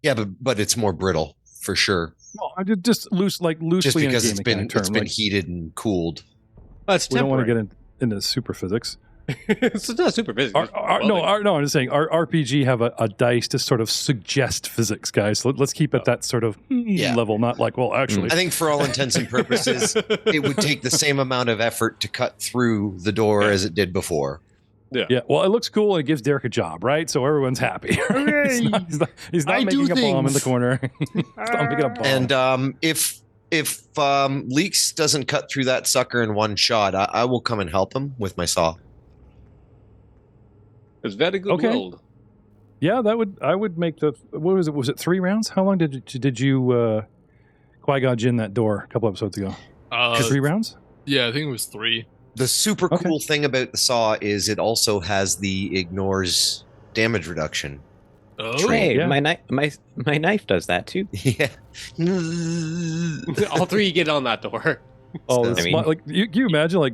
Yeah, but it's more brittle for sure. Well, I did just loosely Just because in a gaming term, it's been heated and cooled. That's we don't want to temporary. get into super physics. It's not super physics. No, I'm just saying our RPG have a dice to sort of suggest physics, guys. So let's keep at that sort of level, not like, well, actually. I think for all intents and purposes, it would take the same amount of effort to cut through the door as it did before. Yeah. Well, it looks cool and it gives Derek a job, right? So everyone's happy. He's not making a bomb in the corner. He's not making a bomb. And if Leaks doesn't cut through that sucker in one shot, I will come and help him with my saw. It's very good weld. Yeah, I would make the, what was it? Was it 3 rounds? How long did you Qui-Gon Jinn that door a couple episodes ago? 3 rounds? Yeah, I think it was 3. The super cool thing about the saw is it also has the ignores damage reduction. Oh, hey, yeah. My knife does that too. Yeah. All 3 get on that door. Oh, like you imagine like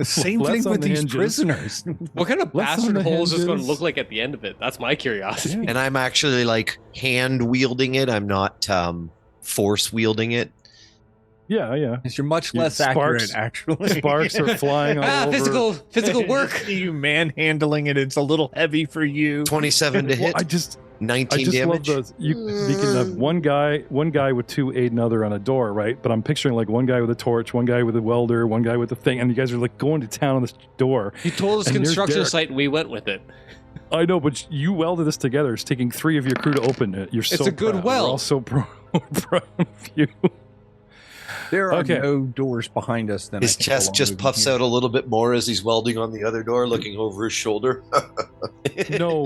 same thing with these prisoners. What kind of bastard hole is this going to look like at the end of it? That's my curiosity. And I'm actually like hand wielding it. I'm not force wielding it. Yeah. You're much less accurate, actually. Sparks are flying all over. Physical work. You manhandling it. It's a little heavy for you. 27 to hit. 19 damage. Love those. You can have one guy with 2 aid another on a door, right? But I'm picturing like one guy with a torch, one guy with a welder, one guy with a thing, and you guys are like going to town on this door. You told us construction site and we went with it. I know, but you welded this together. It's taking 3 of your crew to open it. It's a good weld. We're all so proud of you. There are no doors behind us. His chest just puffs out a little bit more as he's welding on the other door, looking over his shoulder. No,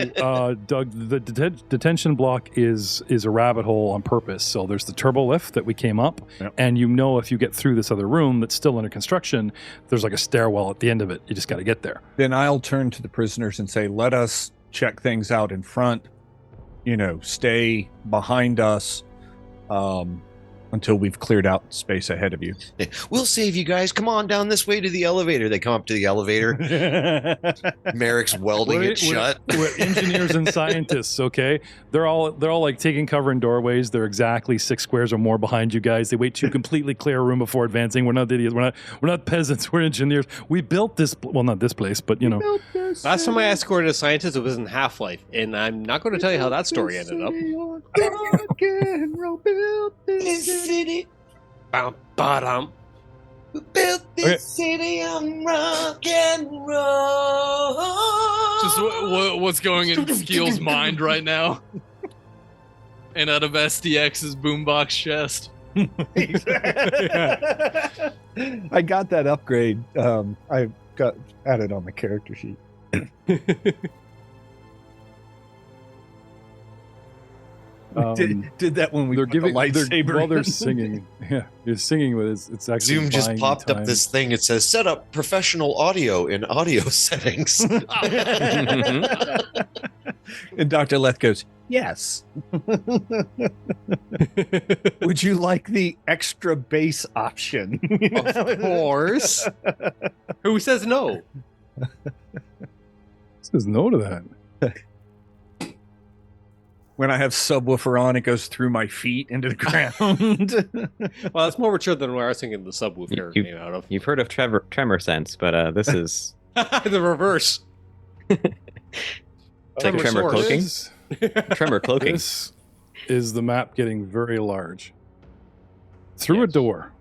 Doug, the detention block is a rabbit hole on purpose. So there's the turbo lift that we came up, and if you get through this other room that's still under construction, there's like a stairwell at the end of it. You just got to get there. Then I'll turn to the prisoners and say, let us check things out in front, stay behind us, until we've cleared out space ahead of you. We'll save you guys. Come on down this way to the elevator. They come up to the elevator. Merrick's welding it shut. We're engineers and scientists, okay? They're all like taking cover in doorways. They're exactly 6 squares or more behind you guys. They wait to completely clear a room before advancing. We're not idiots. We're not peasants. We're engineers. We built this. Well, not this place, but Last time I escorted a scientist, it was in Half-Life, and I'm not going to tell you how that story ended up. City. Bam-ba-dum. We built this city on rock and roll. Just what's going in Skeel's mind right now. And out of SDX's boombox chest. I got that upgrade. got added on the character sheet. Did that when we they're put giving the lightsaber while they're in. singing. Yeah, you're singing with it's actually Zoom just buying popped up time. this thing. It says set up professional audio in audio settings. And Dr. Leth goes, yes. Would you like the extra bass option? Of course. Who says no? Says no to that. When I have subwoofer on, it goes through my feet into the ground. Well, it's more mature than where I was thinking the subwoofer came out of. You've heard of tremor sense, but this is The reverse. like tremor cloaking. Tremor cloaking. This is the map getting very large. Through a door,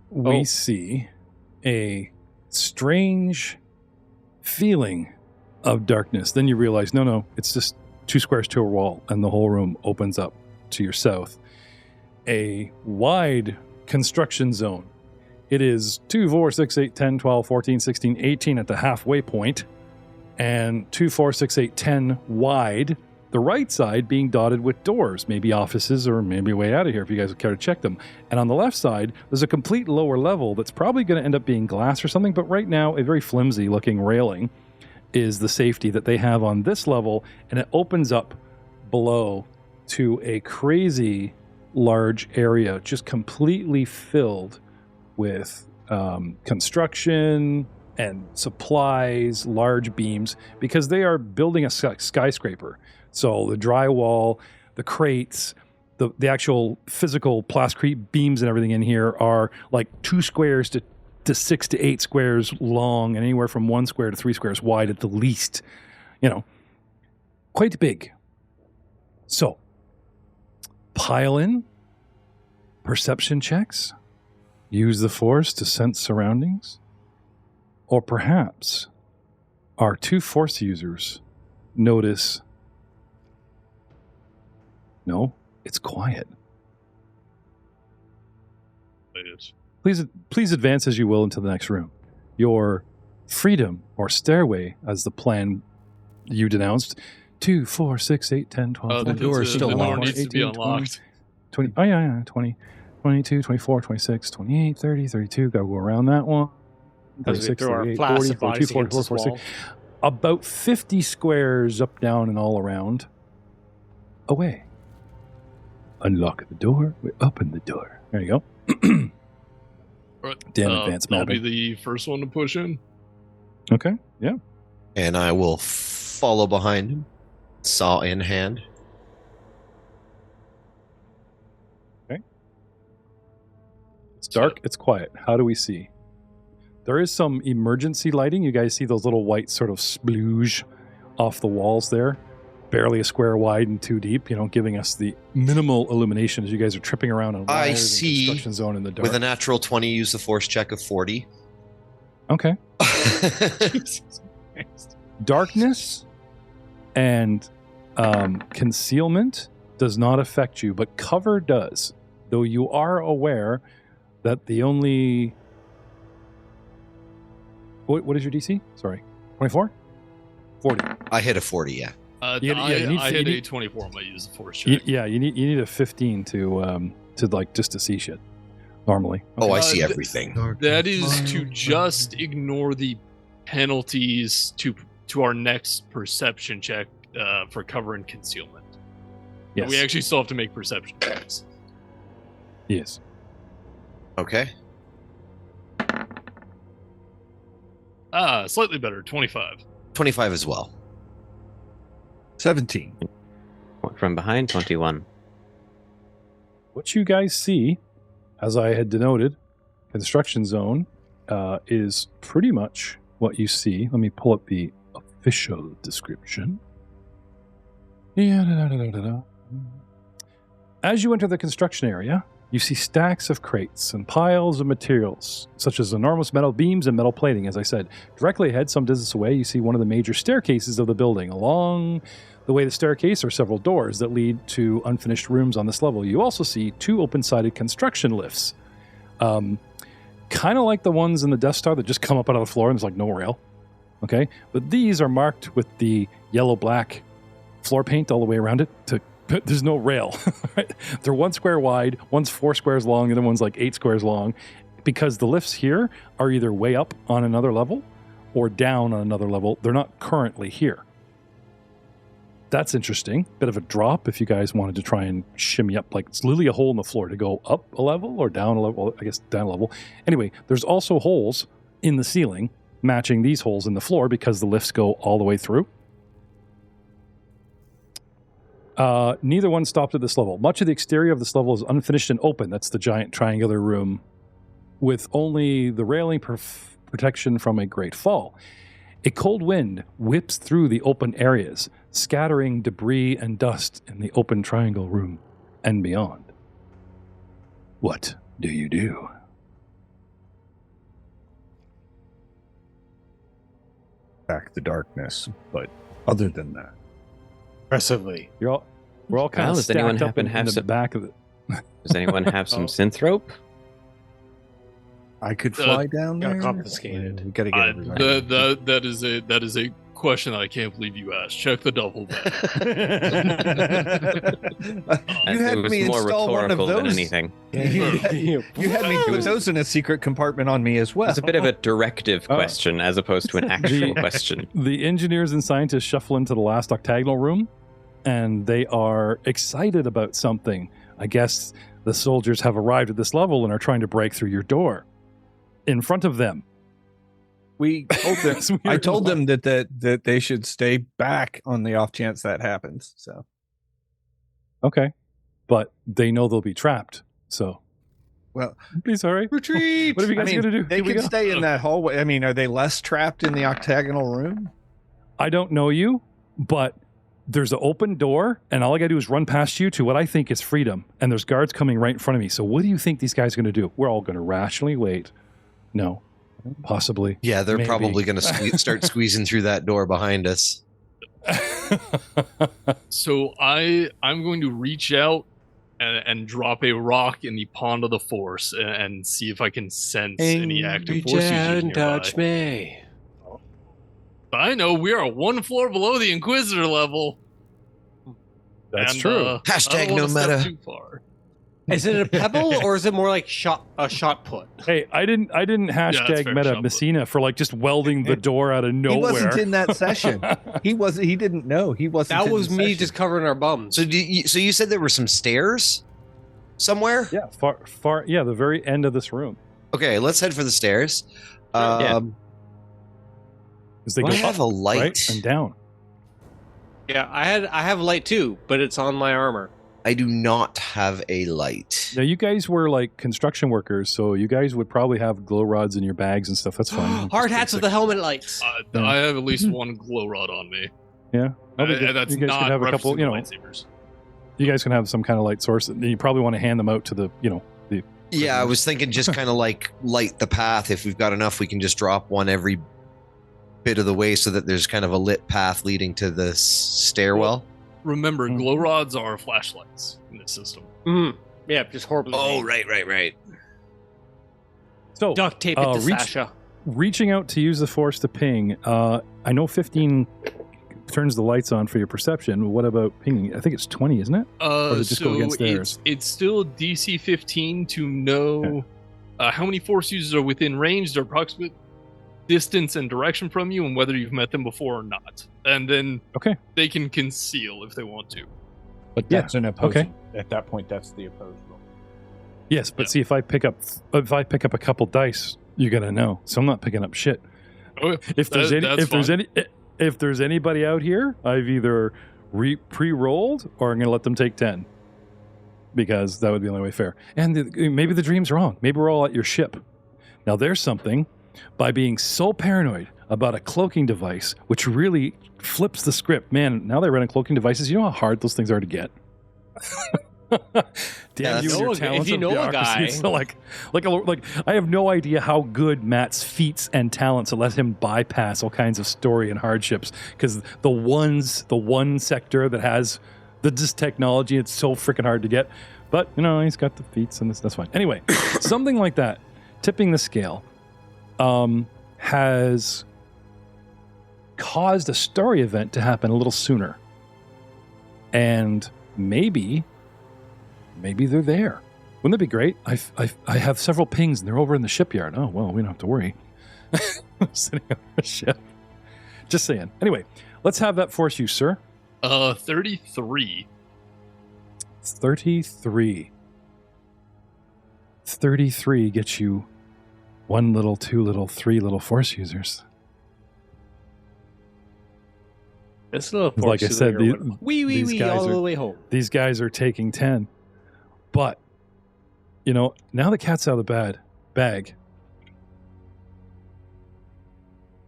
we see a strange feeling of darkness. Then you realize, no, it's just 2 squares to a wall, and the whole room opens up to your south. A wide construction zone. It is 2, 4, 6, 8, 10, 12, 14, 16, 18 at the halfway point, and 2, 4, 6, 8, 10 wide. The right side being dotted with doors, maybe offices or maybe a way out of here if you guys would care to check them. And on the left side, there's a complete lower level that's probably going to end up being glass or something, but right now, a very flimsy looking railing is the safety that they have on this level, and it opens up below to a crazy large area, just completely filled with construction and supplies, large beams, because they are building a skyscraper. So the drywall, the crates, the actual physical plasticrete beams and everything in here are like 2 squares to 6 to 8 squares long, and anywhere from 1 square to 3 squares wide at the least. Quite big. So, pile in perception checks, use the force to sense surroundings, or perhaps our 2 force users notice, no, it's quiet. Please advance as you will into the next room. Your freedom or stairway, as the plan you denounced, 2, 4, 6, 8, 10, 12. The door is still locked. 18, 20, 20, 22, 24, 26, 28, 30, 32. Got to go around that one. 36, 38, 40, 42, 44, 46. About 50 squares up, down, and all around. Away. Unlock the door. We open the door. There you go. Damn advanced mapping. I'll be the first one to push in. Okay, yeah. And I will follow behind him, saw in hand. Okay. It's dark, it's quiet. How do we see? There is some emergency lighting. You guys see those little white sort of splooge off the walls there. Barely a square wide and 2 deep, giving us the minimal illumination as you guys are tripping around on wires and construction zone in the dark. With a natural 20, use the force check of 40. Okay. Darkness and concealment does not affect you, but cover does. Though you are aware that the only... What is your DC? Sorry. 24? 40. I hit a 40, yeah. I hit a 24. I might use the force check. You need a 15 to just to see shit. Normally. Okay. Oh, I see everything. That is to just ignore the penalties to our next perception check for cover and concealment. Yes. We actually still have to make perception checks. Yes. Okay. Slightly better. 25. 25 as well. 17. From behind, 21. What you guys see, as I had denoted, construction zone is pretty much what you see. Let me pull up the official description. As you enter the construction area, you see stacks of crates and piles of materials, such as enormous metal beams and metal plating, as I said. Directly ahead, some distance away, you see one of the major staircases of the building. Along the way of the staircase are several doors that lead to unfinished rooms on this level. You also see 2 open-sided construction lifts. kind of like the ones in the Death Star that just come up out of the floor and there's like no rail. Okay, but these are marked with the yellow-black floor paint all the way around it. There's no rail. Right? They're 1 square wide, one's 4 squares long, the other one's like 8 squares long, because the lifts here are either way up on another level or down on another level. They're not currently here. That's interesting. Bit of a drop if you guys wanted to try and shimmy up. Like, it's literally a hole in the floor to go up a level or down a level. I guess down a level. Anyway, there's also holes in the ceiling matching these holes in the floor because the lifts go all the way through. Neither one stopped at this level. Much of the exterior of this level is unfinished and open. That's the giant triangular room with only the railing protection from a great fall. A cold wind whips through the open areas, scattering debris and dust in the open triangle room and beyond. What do you do? Back the darkness, but other than that, Impressively. We're all kind of does anyone stacked up happen in to have the some- back of it. Does anyone have some synth rope? I could fly down got there. confiscated. We gotta get everybody. That is a question that I can't believe you asked. Check the duffel bag. You had it was me more install one of rhetorical than those. anything. You had me put those in a secret compartment on me as well. It's a bit of a directive question as opposed to an actual question. The engineers and scientists shuffle into the last octagonal room, and they are excited about something. I guess the soldiers have arrived at this level and are trying to break through your door. In front of them. We told them. I told them that they should stay back on the off chance that happens. So Okay. But they know they'll be trapped. So. Well, be sorry. Retreat! What are you guys going to do? They Here we can go. stay in that hallway. I mean, are they less trapped in the octagonal room? I don't know you, but there's an open door, and all I got to do is run past you to what I think is freedom. And there's guards coming right in front of me. So what do you think these guys are going to do? We're all going to rationally wait. No. Possibly. Yeah, they're Maybe. probably going to start squeezing through that door behind us. So I'm going to reach out and drop a rock in the pond of the Force and see if I can sense any active Reach Force out users and nearby. touch me. I know we are 1 floor below the Inquisitor level. That's and, true. Hashtag I don't no wanna step meta. too far. Is it a pebble or is it more like a shot put? Hey, I didn't that's hashtag fair, meta shot Messina for like just welding the door out of nowhere. He wasn't in that session. He wasn't. He didn't know. He wasn't. That in was the me session. just covering our bums. So you said there were some stairs somewhere? Yeah, far. Yeah, the very end of this room. Okay, let's head for the stairs. Yeah. Because they Do go I have up, a light? right, and down. Yeah, I have a light too, but it's on my armor. I do not have a light. Now, you guys were like construction workers, so you guys would probably have glow rods in your bags and stuff. That's fine. Hard hats with the helmet lights. I have at least one glow rod on me. Yeah. That'd be good. That's you guys not could have a couple. You know, lightsabers. you guys can have some kind of light source. And you probably want to hand them out to the. The. Yeah, I was thinking just kind of like light the path. If we've got enough, we can just drop one every bit of the way so that there's kind of a lit path leading to the stairwell. Remember, glow rods are flashlights in this system. Yeah, just horribly. Oh, made. right. So Duct tape it to Sasha. reaching out to use the force to ping. I know 15 turns the lights on for your perception. What about pinging? I think it's 20, isn't it? Or does it just go against theirs? It's still DC 15 to know how many Force users are within range, their approximate distance and direction from you, and whether you've met them before or not. And then they can conceal if they want to. But that's an opposing. At that point, that's the opposed roll. Yes, but see, if I pick up a couple dice, you're gonna know. So I'm not picking up shit. Oh, If there's anybody out here, I've either pre-rolled or I'm gonna let them take 10, because that would be the only way fair. And maybe the dream's wrong. Maybe we're all at your ship. Now there's something. By being so paranoid about a cloaking device, which really flips the script. Man, now they're running cloaking devices. You know how hard those things are to get? Damn you and your talents if you of know a bureaucracy. guy. So like I have no idea how good Matt's feats and talents to let him bypass all kinds of story and hardships, because the one sector that has this technology, it's so freaking hard to get. But he's got the feats, and that's fine. Anyway, something like that. tipping the scale has caused a story event to happen a little sooner. And maybe they're there. Wouldn't that be great? I have several pings and they're over in the shipyard. Oh, well, we don't have to worry. Sitting on the ship. Just saying. Anyway, let's have that force use, sir. 33. 33. 33 gets you 1 little, 2 little, 3 little force users. This little force like I said, these guys all the way home. These guys are taking 10. But, now the cat's out of the bag.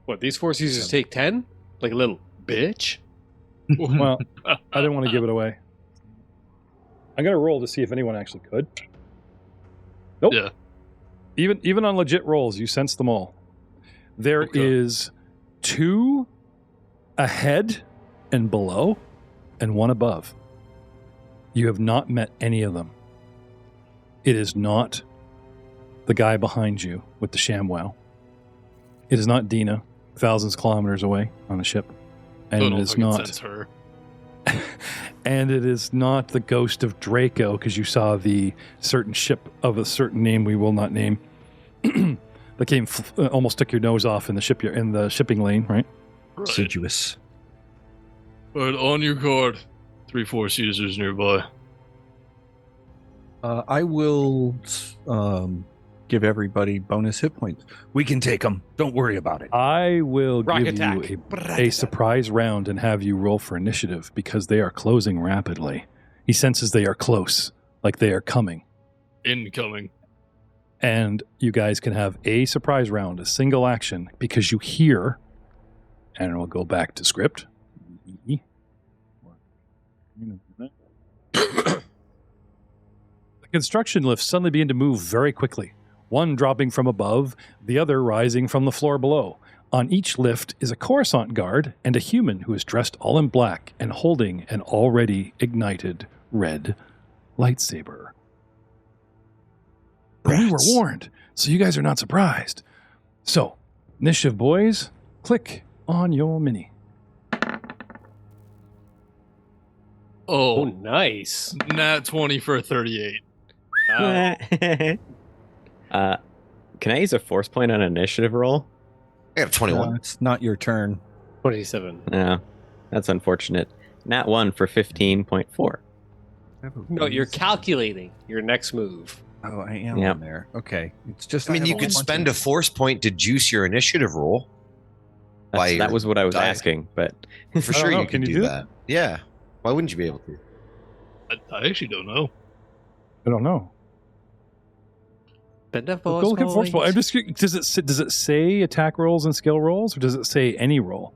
What, these force users take 10? Like a little bitch? Well, I didn't want to give it away. I'm going to roll to see if anyone actually could. Nope. Yeah. Even on legit rolls, you sense them all. There is 2 ahead and below, and 1 above. You have not met any of them. It is not the guy behind you with the ShamWow. It is not Dina, thousands of kilometers away on a ship. And it is not her. And it is not the ghost of Draco, because you saw the certain ship of a certain name we will not name that came almost took your nose off in the shipyard in the shipping lane, right? Assiduous. But on your card, 3 force users nearby. I will give everybody bonus hit points. We can take them. Don't worry about it. I will Rock give attack. you a surprise round and have you roll for initiative because they are closing rapidly. He senses they are close, like they are coming. Incoming. And you guys can have a surprise round, a single action, because you hear, and we'll go back to script. The construction lifts suddenly begin to move very quickly. One dropping from above, the other rising from the floor below. On each lift is a Coruscant guard and a human who is dressed all in black and holding an already ignited red lightsaber. We were warned, so you guys are not surprised. So, initiative, boys, click on your mini. Oh, nice. Nat 20 for a 38. Can I use a force point on an initiative roll? I got a 21. It's not your turn. 27. No, that's unfortunate. Nat 1 for 15.4. No, you're calculating your next move. Oh, I am Yep. on there. Okay. It's just I mean, you could spend a force point to juice your initiative roll. That was what I was die. asking, but For sure know. you can Can you do do that. Yeah. Why wouldn't you be able to? I actually don't know. I don't know. Go look at force point. I'm just does it say attack rolls and skill rolls, or does it say any roll?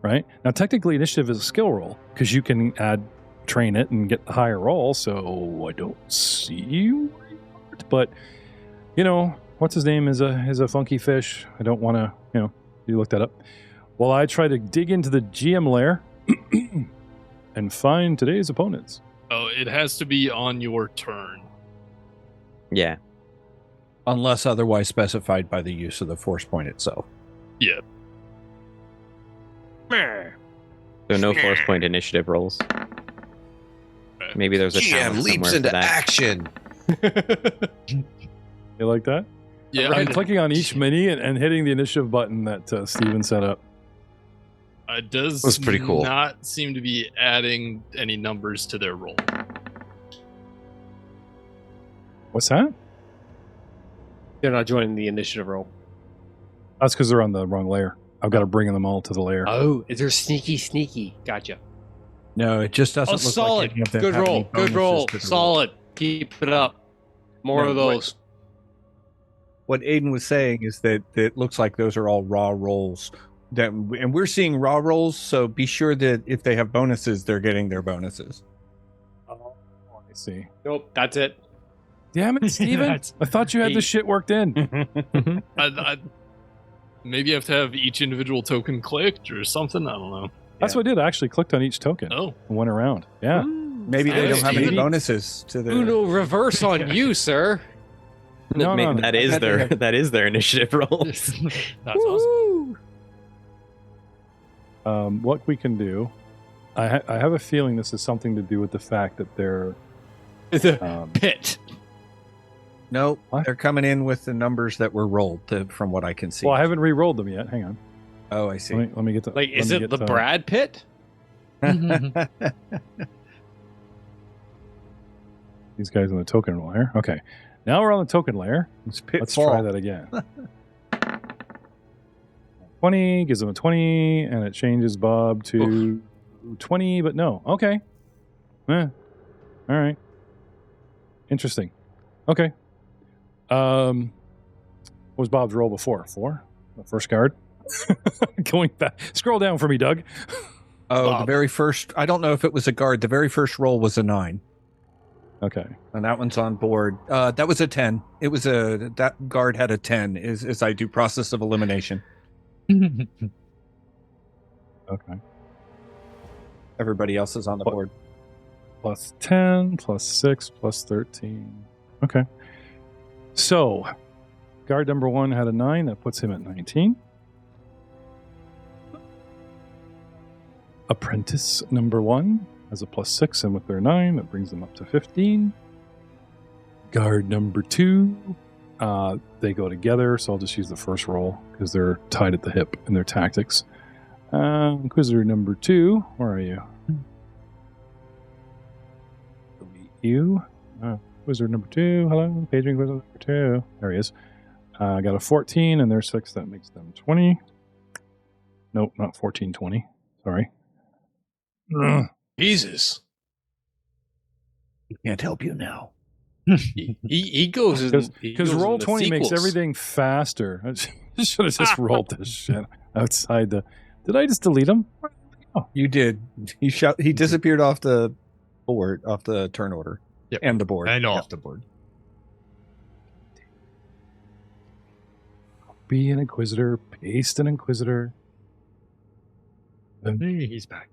Right now, technically, initiative is a skill roll because you can train it and get the higher roll. So I don't see why not. But what's his name is a funky fish. I don't want to you look that up. Well, I try to dig into the GM lair and find today's opponents. Oh, it has to be on your turn. yeah. Unless otherwise specified by the use of the force point itself. Yeah. So no force point initiative rolls. Maybe there's a talent GM leaps somewhere into for that. action. You like that? Yeah. I'm clicking on each mini and hitting the initiative button that Steven set up. It does That's pretty cool. not seem to be adding any numbers to their roll. What's that? They're not joining the initiative roll. That's because they're on the wrong layer. I've got to bring them all to the layer. Oh, they're sneaky. Gotcha. No, it just doesn't look solid. like any of them Good have any roll. Good bonuses roll. to the roll. Solid. Keep it up. More No, of those. What Aiden was saying is that it looks like those are all raw rolls. And we're seeing raw rolls, so be sure that if they have bonuses, they're getting their bonuses. Oh, I see. Nope, that's it. Damn it, Steven. I thought you had this shit worked in. Maybe you have to have each individual token clicked or something. I don't know. That's what I did. I actually clicked on each token Oh, and went around. Yeah. Maybe they Hey, don't have any Steven. bonuses to the. Uno reverse on you, sir. No. That is their initiative roll. That's awesome. What we can do, I have a feeling this is something to do with the fact that they're The pit. Nope, What? they're coming in with the numbers that were rolled from what I can see. Well, I haven't re-rolled them yet. Hang on. Oh, I see. Let me get to. Like, is let me it get the to- Brad pit? These guys on the token layer. Okay, now we're on the token layer. It's Let's try that again. 20 gives them a 20, and it changes Bob to 20, but no. Okay. All right. Interesting. Okay. What was Bob's roll before? 4? The first card? Going back. Scroll down for me, Doug. Oh, the very first. I don't know if it was a guard. The very first roll was a 9. Okay. And that one's on board. That was a 10. It was that guard had a 10 as I do process of elimination. Okay. Everybody else is on the board. Plus 10, plus 6, plus 13. Okay. So, guard number 1 had a 9. That puts him at 19. Apprentice number 1 has a plus 6, and with their 9, that brings them up to 15. Guard number 2, they go together, so I'll just use the first roll because they're tied at the hip in their tactics. Inquisitor number 2, where are you? Delete you. Inquisitor number 2, hello, page Inquisitor number 2. There he is. I got a 14, and they're 6, that makes them 20. Nope, not 14, 20. Sorry. Jesus. He can't help you now. He goes in Because roll 20 makes everything faster. I should have just rolled this shit outside the. Did I just delete him? Oh, you did. He disappeared off the board, off the turn order, and the board, and off the board. Be an Inquisitor, paste an Inquisitor. Hey, he's back.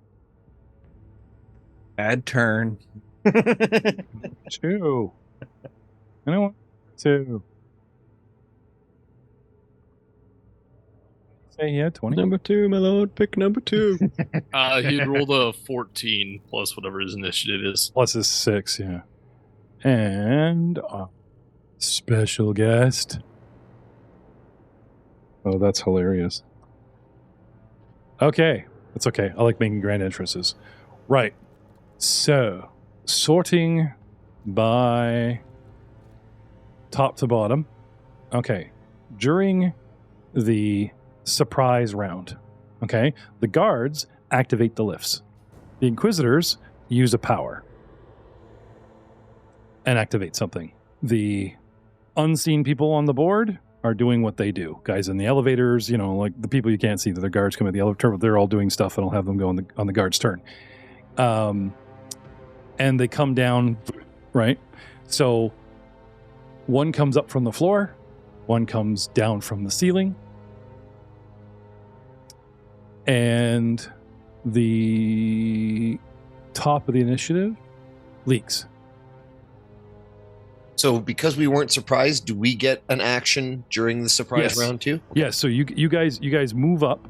Bad turn. 2. I don't want 2. Say he had 20. Number 2, my lord. Pick number 2. He'd rolled a 14 plus whatever his initiative is. Plus his 6, yeah. And special guest. Oh, that's hilarious. Okay. That's okay. I like making grand entrances. Right. So, sorting by top to bottom. Okay. During the surprise round, okay, the guards activate the lifts. The Inquisitors use a power and activate something. The unseen people on the board are doing what they do. Guys in the elevators, like the people you can't see, the guards come at the elevator, they're all doing stuff, and I'll have them go on the guard's turn. And they come down, right? So one comes up from the floor, one comes down from the ceiling, and the top of the initiative leaks. So because we weren't surprised, do we get an action during the surprise round too? Yeah, so you guys move up,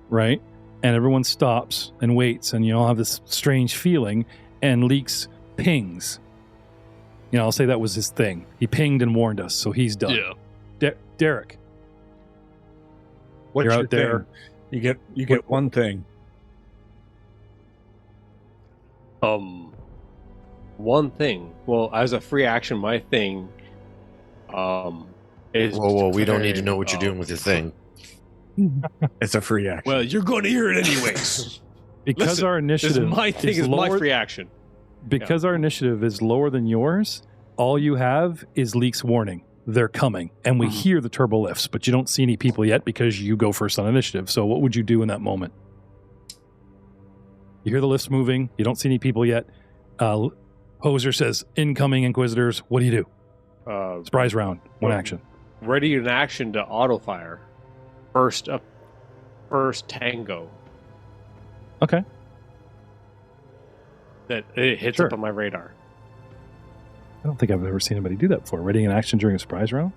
right? And everyone stops and waits, and you all have this strange feeling, and Leaks pings. I'll say that was his thing. He pinged and warned us, so he's done. Yeah. Derek. What's You're your out there. thing? You get one thing. One thing. Well, as a free action, my thing is... Whoa, we don't need to know what you're doing with your thing. It's a free action. Well, you're going to hear it anyways. Because Listen, our initiative my thing is my free action. Because our initiative is lower than yours, all you have is Leaks warning. They're coming. And we hear the turbo lifts, but you don't see any people yet because you go first on initiative. So what would you do in that moment? You hear the lifts moving. You don't see any people yet. Hoser says, incoming Inquisitors. What do you do? Surprise round. One action. Ready in action to auto fire. First tango. Okay. That it hits up on my radar. I don't think I've ever seen anybody do that before. Readying an action during a surprise round?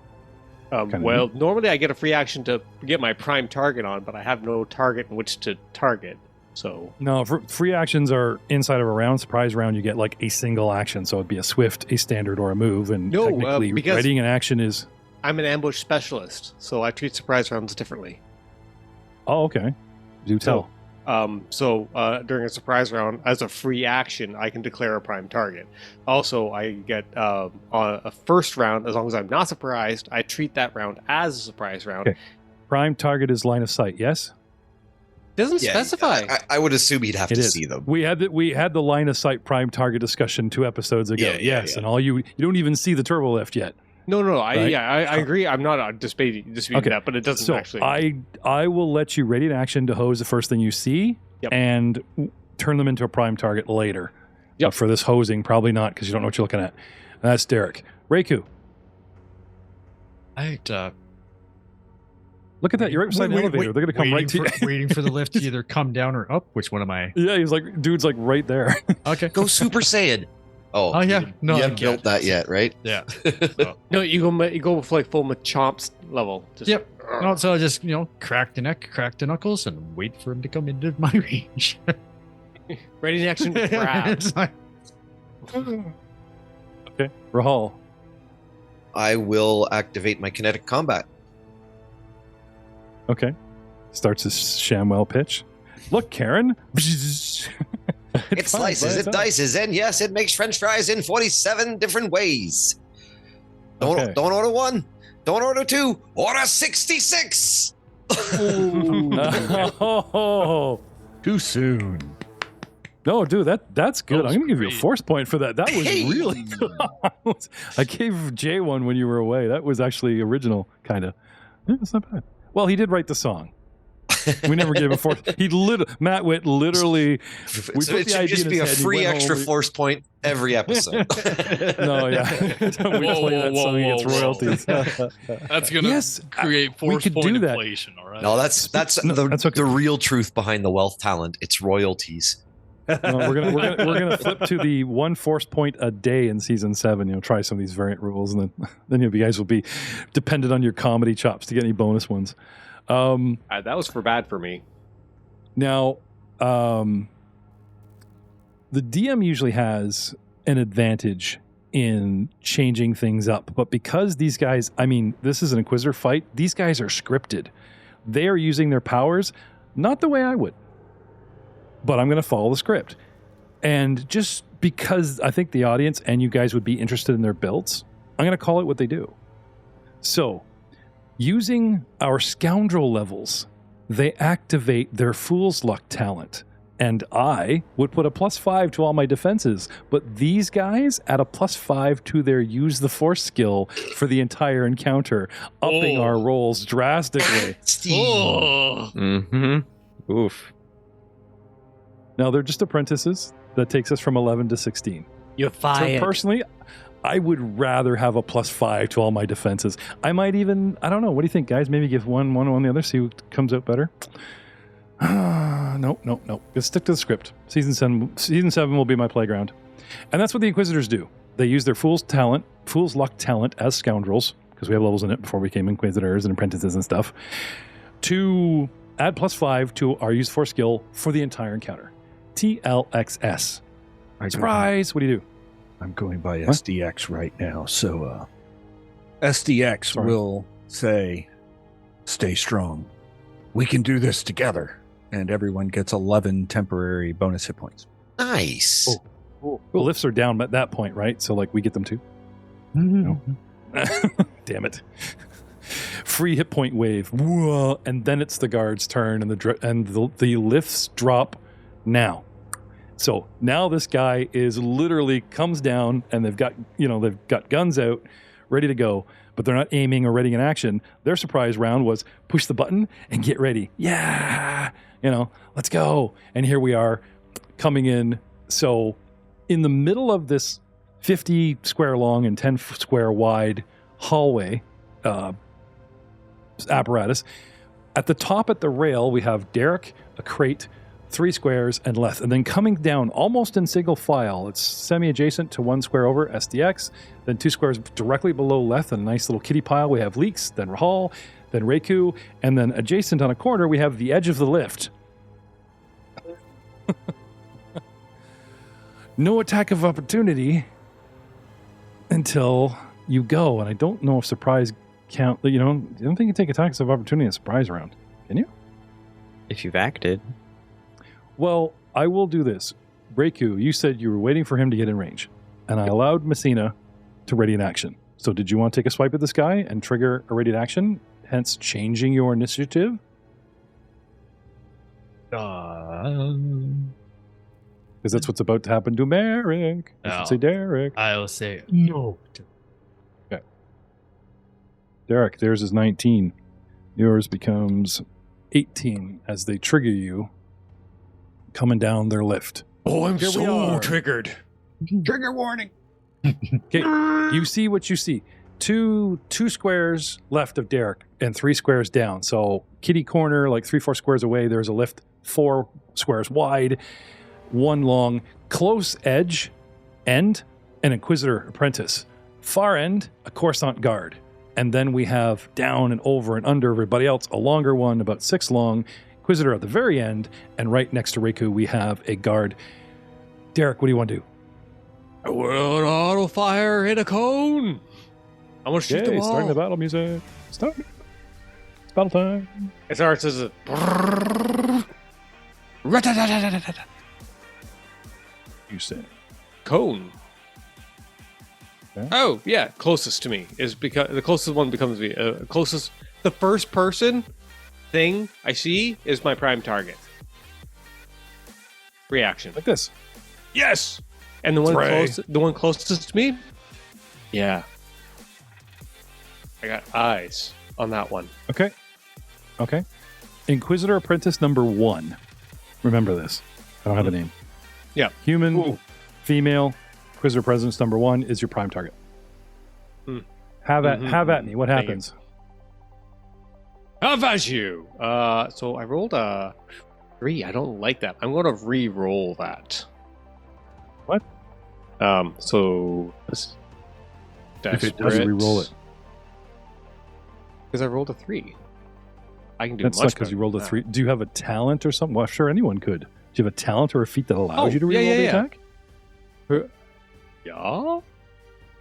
Well, normally I get a free action to get my prime target on, but I have no target in which to target. So no, free actions are inside of a round. Surprise round, you get like a single action, so it'd be a swift, a standard, or a move. And technically, readying an action is. I'm an ambush specialist, so I treat surprise rounds differently. Oh, okay. Do tell. So during a surprise round, as a free action, I can declare a prime target. Also, I get on a first round, as long as I'm not surprised, I treat that round as a surprise round. Okay. Prime target is line of sight, yes? Doesn't specify. I would assume he'd have to see them. We had the line of sight prime target discussion 2 episodes ago. And all you don't even see the turbo lift yet. No, right? I agree. I'm not disputing that, but it doesn't actually. I will let you ready an action to hose the first thing you see and turn them into a prime target later. But for this hosing, probably not, because you don't know what you're looking at. And that's Derek. Reiku. Look at that. You're right beside an elevator. They're going to come right to you. Waiting for the lift to either come down or up. Which one am I? Yeah, dude's like right there. Okay. Go Super Saiyan. Oh yeah. No, you haven't built that yet, right? Yeah. No, you go with like full Machomp's level. Yep. No, so I just crack the neck, crack the knuckles, and wait for him to come into my range. Ready in action to grab. Okay, Rahal. I will activate my kinetic combat. Okay. Starts his ShamWow pitch. Look, Karen. It slices, it dices, and yes, it makes French fries in 47 different ways. Don't order 1. Don't order 2. Order 66. Oh, too soon. No, dude, that's good. I'm gonna give you a force point for that. That was really good. I gave Jay one when you were away. That was actually original, kind of. Yeah, it's not bad. Well, he did write the song. We never gave him force. Matt Witt literally. So it should just be a free extra force point every episode. No, yeah. We play that song, he gets royalties. That's gonna create force point inflation. All right. No, that's the real truth behind the wealth talent. It's royalties. No, we're gonna flip to the 1 force point a day in season 7. Try some of these variant rules, and then you guys will be dependent on your comedy chops to get any bonus ones. That was bad for me. Now, the DM usually has an advantage in changing things up, but because these guys, this is an Inquisitor fight, these guys are scripted. They are using their powers not the way I would, but I'm going to follow the script. And just because I think the audience and you guys would be interested in their builds, I'm going to call it what they do. So, using our scoundrel levels, they activate their Fool's Luck talent. And I would put a +5 to all my defenses. But these guys add a +5 to their Use the Force skill for the entire encounter, upping our rolls drastically. Oof. Now, they're just apprentices. That takes us from 11 to 16. You're fired. So personally, I would rather have a +5 to all my defenses. I might even, I don't know. What do you think, guys? Maybe give one on the other, see who comes out better. No. Let's stick to the script. Season 7 will be my playground. And that's what the Inquisitors do. They use their Fool's Luck talent as scoundrels, because we have levels in it before we became Inquisitors and apprentices and stuff, to add +5 to our Use Force skill for the entire encounter. TLXS. Surprise! What do you do? I'm going by SDX right now, so SDX will say, "Stay strong. We can do this together." And everyone gets 11 temporary bonus hit points. Nice. Cool. Lifts are down at that point, right? So, we get them too? No. Damn it. Free hit point wave. Whoa. And then it's the guard's turn, and the lifts drop now. So now this guy is literally comes down, and they've got guns out, ready to go, but they're not aiming or ready in action. Their surprise round was push the button and get ready. Yeah, let's go. And here we are coming in. So in the middle of this 50 square long and 10 square wide hallway apparatus, at the top at the rail, we have Derek, a crate, 3 squares, and left. And then coming down almost in single file, it's semi-adjacent to 1 square over, SDX. Then 2 squares directly below Leth, in a nice little kitty pile, we have Leeks, then Rahal, then Reiku, and then adjacent on a corner, we have the edge of the lift. No attack of opportunity until you go. And I don't know if surprise count, I don't think you take attacks of opportunity in a surprise round. Can you? If you've acted. Well, I will do this. Reiku, you said you were waiting for him to get in range, and I allowed Messina to ready an action. So did you want to take a swipe at this guy and trigger a ready action, hence changing your initiative? Because that's what's about to happen to Merrick. I should say Derek. I will say no. Okay. Derek, theirs is 19. Yours becomes 18 as they trigger you coming down their lift. Oh, I'm Here we so are. triggered. Trigger warning. Okay, you see what you see. Two squares left of Derek and 3 squares down. So kitty corner, like 3-4 squares away, there's a lift 4 squares wide, 1 long, close edge, end, an Inquisitor Apprentice. Far end, a Coruscant Guard. And then we have down and over and under everybody else, a longer one, about 6 long, Inquisitor at the very end, and right next to Reiku, we have a guard. Derek, what do you want to do? I will auto fire in a cone. I'm gonna shoot them all. Starting the battle music. Start. It's battle time. It starts as a. You say. Cone. Okay. Oh yeah, closest to me is because the closest one becomes me. Closest, the first person thing I see is my prime target. Reaction. Like this. Yes. And the one closest to me. Yeah. I got eyes on that one. Okay. Inquisitor Apprentice number 1. Remember this. I don't have a name. Yeah. Human, female, Inquisitor Presence number 1 is your prime target. Have at me. What happens? How about you? So I rolled a 3. I don't like that. I'm going to re-roll that. What? So if it doesn't re-roll it, because I rolled a 3. I can do that's much not because you rolled a 3. Do you have a talent or something? Well, sure, anyone could. Do you have a talent or a feat that allows you to re-roll the attack? Yeah.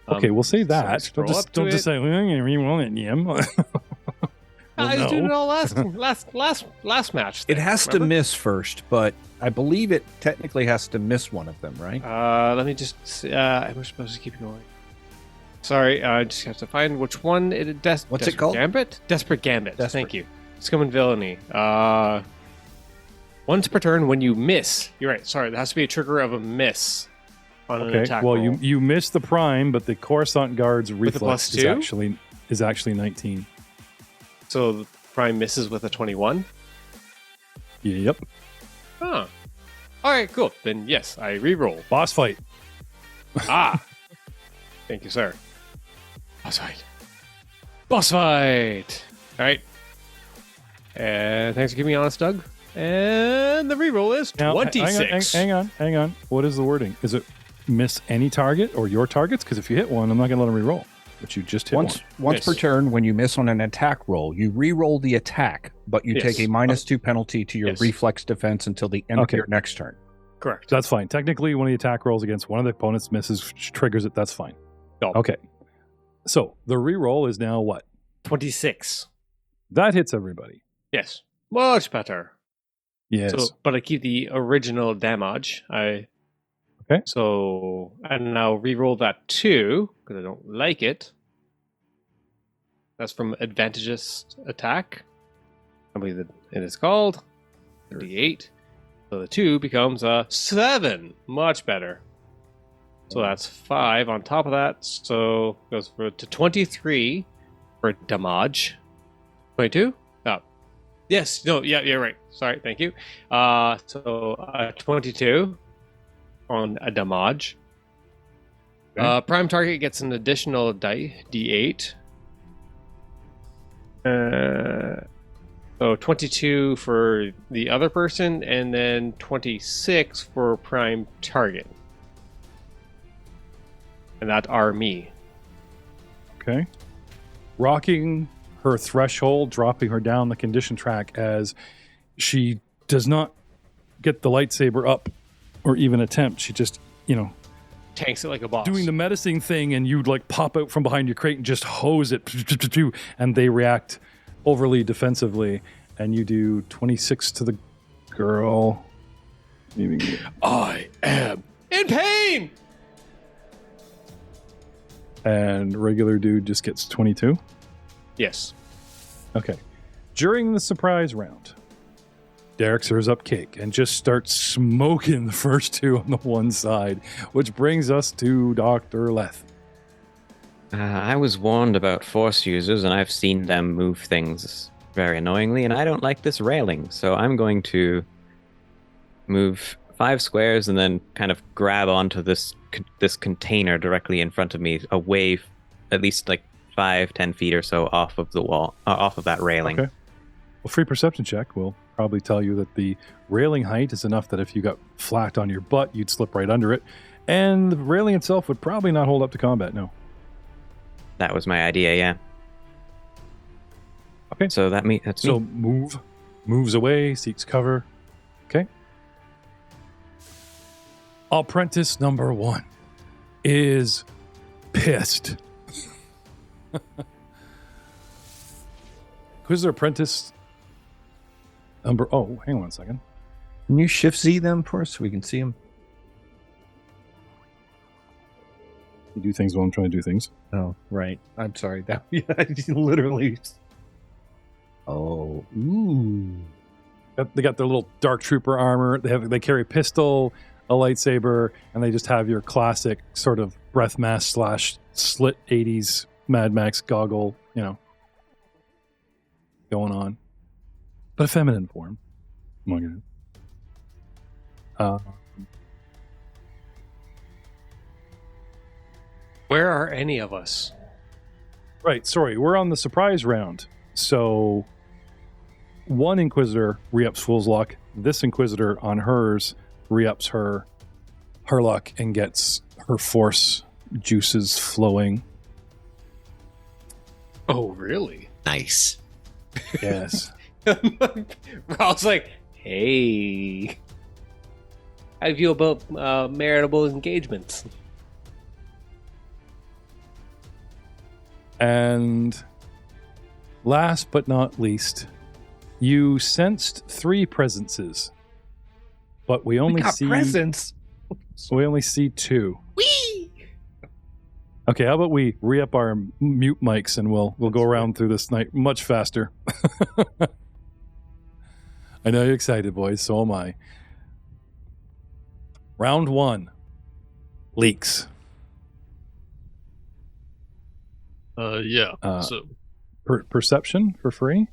Okay, we'll say that. Don't just say, well, I'm going to re-roll it, Yim. I just did it all last match. It has to miss first, but I believe it technically has to miss one of them, right? Let me just see. I'm supposed to keep going. Sorry, I just have to find which one it is. What's it called? Gambit? Desperate Gambit. Desperate. Thank you. Scum and Villainy. Once per turn when you miss. You're right. Sorry, there has to be a trigger of a miss on an attack well, roll. you missed the prime, but the Coruscant Guard's reflex +2? is actually 19. So the prime misses with a 21? Yep. Huh. All right, cool. Then yes, I re-roll. Boss fight. Thank you, sir. Boss fight. All right. And thanks for keeping me honest, Doug. And the re-roll is 26. Hang on. What is the wording? Is it miss any target or your targets? Because if you hit one, I'm not going to let them re-roll. But you just hit once per turn, when you miss on an attack roll, you re-roll the attack, but you take a -2 penalty to your reflex defense until the end of your next turn. Correct. That's fine. Technically, when the attack rolls against one of the opponents misses, triggers it. That's fine. No. Okay. So the re-roll is now what? 26. That hits everybody. Yes. Much better. Yes. So, but I keep the original damage. Okay. So, and now re-roll that 2, because I don't like it. That's from advantageous attack. I believe it is called. 38. So the 2 becomes a 7. Much better. So that's 5 on top of that. So it goes to 23 for damage. 22? Oh. Yes. No, yeah, you're right. Sorry, thank you. So 22 on a damage. Okay. Prime target gets an additional die, D8. So 22 for the other person, and then 26 for prime target. And that's our me. Okay. Rocking her threshold, dropping her down the condition track as she does not get the lightsaber up or even attempt. She just, tanks it like a boss. doing the menacing thing, and you'd like pop out from behind your crate and just hose it, and they react overly defensively, and you do 26 to the girl. I am in pain! And regular dude just gets 22? Yes. Okay. During the surprise round, Derek serves up cake and just starts smoking the first two on the one side, which brings us to Dr. Leth. I was warned about Force users, and I've seen them move things very annoyingly, and I don't like this railing, so I'm going to move 5 squares and then kind of grab onto this container directly in front of me, away at least like 5-10 feet or so off of the wall, off of that railing. Okay. Well, free perception check will probably tell you that the railing height is enough that if you got flat on your butt, you'd slip right under it, and the railing itself would probably not hold up to combat. No. That was my idea, yeah. Okay. So that's me. Moves away, seeks cover. Okay. Apprentice number 1 is pissed. Inquisitor Apprentice number... Oh, hang on a second. Can you shift Z them for us so we can see them? You do things while I'm trying to do things. Oh, right. I'm sorry. That literally... Oh, ooh. They got their little dark trooper armor. They carry a pistol, a lightsaber, and they just have your classic sort of breath mask / slit 80s Mad Max goggle, going on. But a feminine form. Oh my God. Where are any of us? Right, sorry. We're on the surprise round. So one Inquisitor re-ups Fool's Luck. This Inquisitor on hers re-ups her luck and gets her force juices flowing. Oh, really? Nice. Yes. Raul's like, hey. How do you feel about maritable engagements? And last but not least, you sensed 3 presences, but we only see presents. We only see 2. Whee! Okay, how about we re-up our mute mics and we'll go around through this night much faster. I know you're excited, boys. So am I. Round 1. Leaks. Yeah. So perception for free?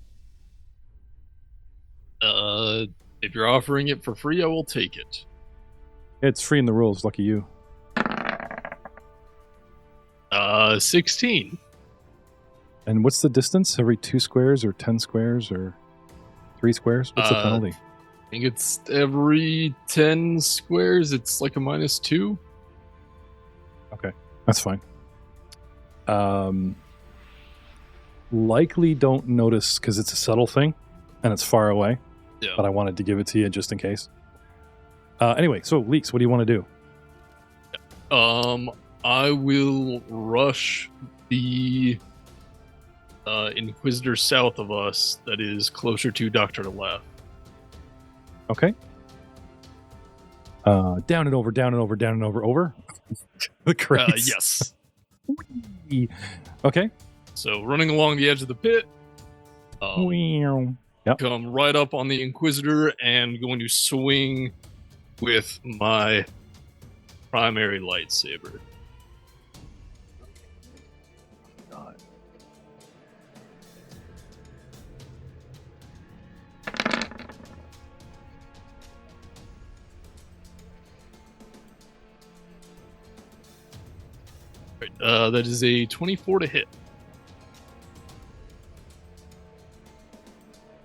If you're offering it for free, I will take it. It's free in the rules. Lucky you. 16. And what's the distance? Every 2 squares or 10 squares or 3 squares? What's the penalty? I think it's every 10 squares. It's like a -2. Okay, that's fine. Likely don't notice because it's a subtle thing and it's far away. Yeah. But I wanted to give it to you just in case. Anyway, so Leaks, what do you want to do? I will rush the Inquisitor south of us that is closer to Dr. Left. Okay. Down and over, down and over, down and over, over. The crates. Yes. Okay. So running along the edge of the pit. Yep. Come right up on the Inquisitor and going to swing with my primary lightsaber. God. Right, that is a 24 to hit.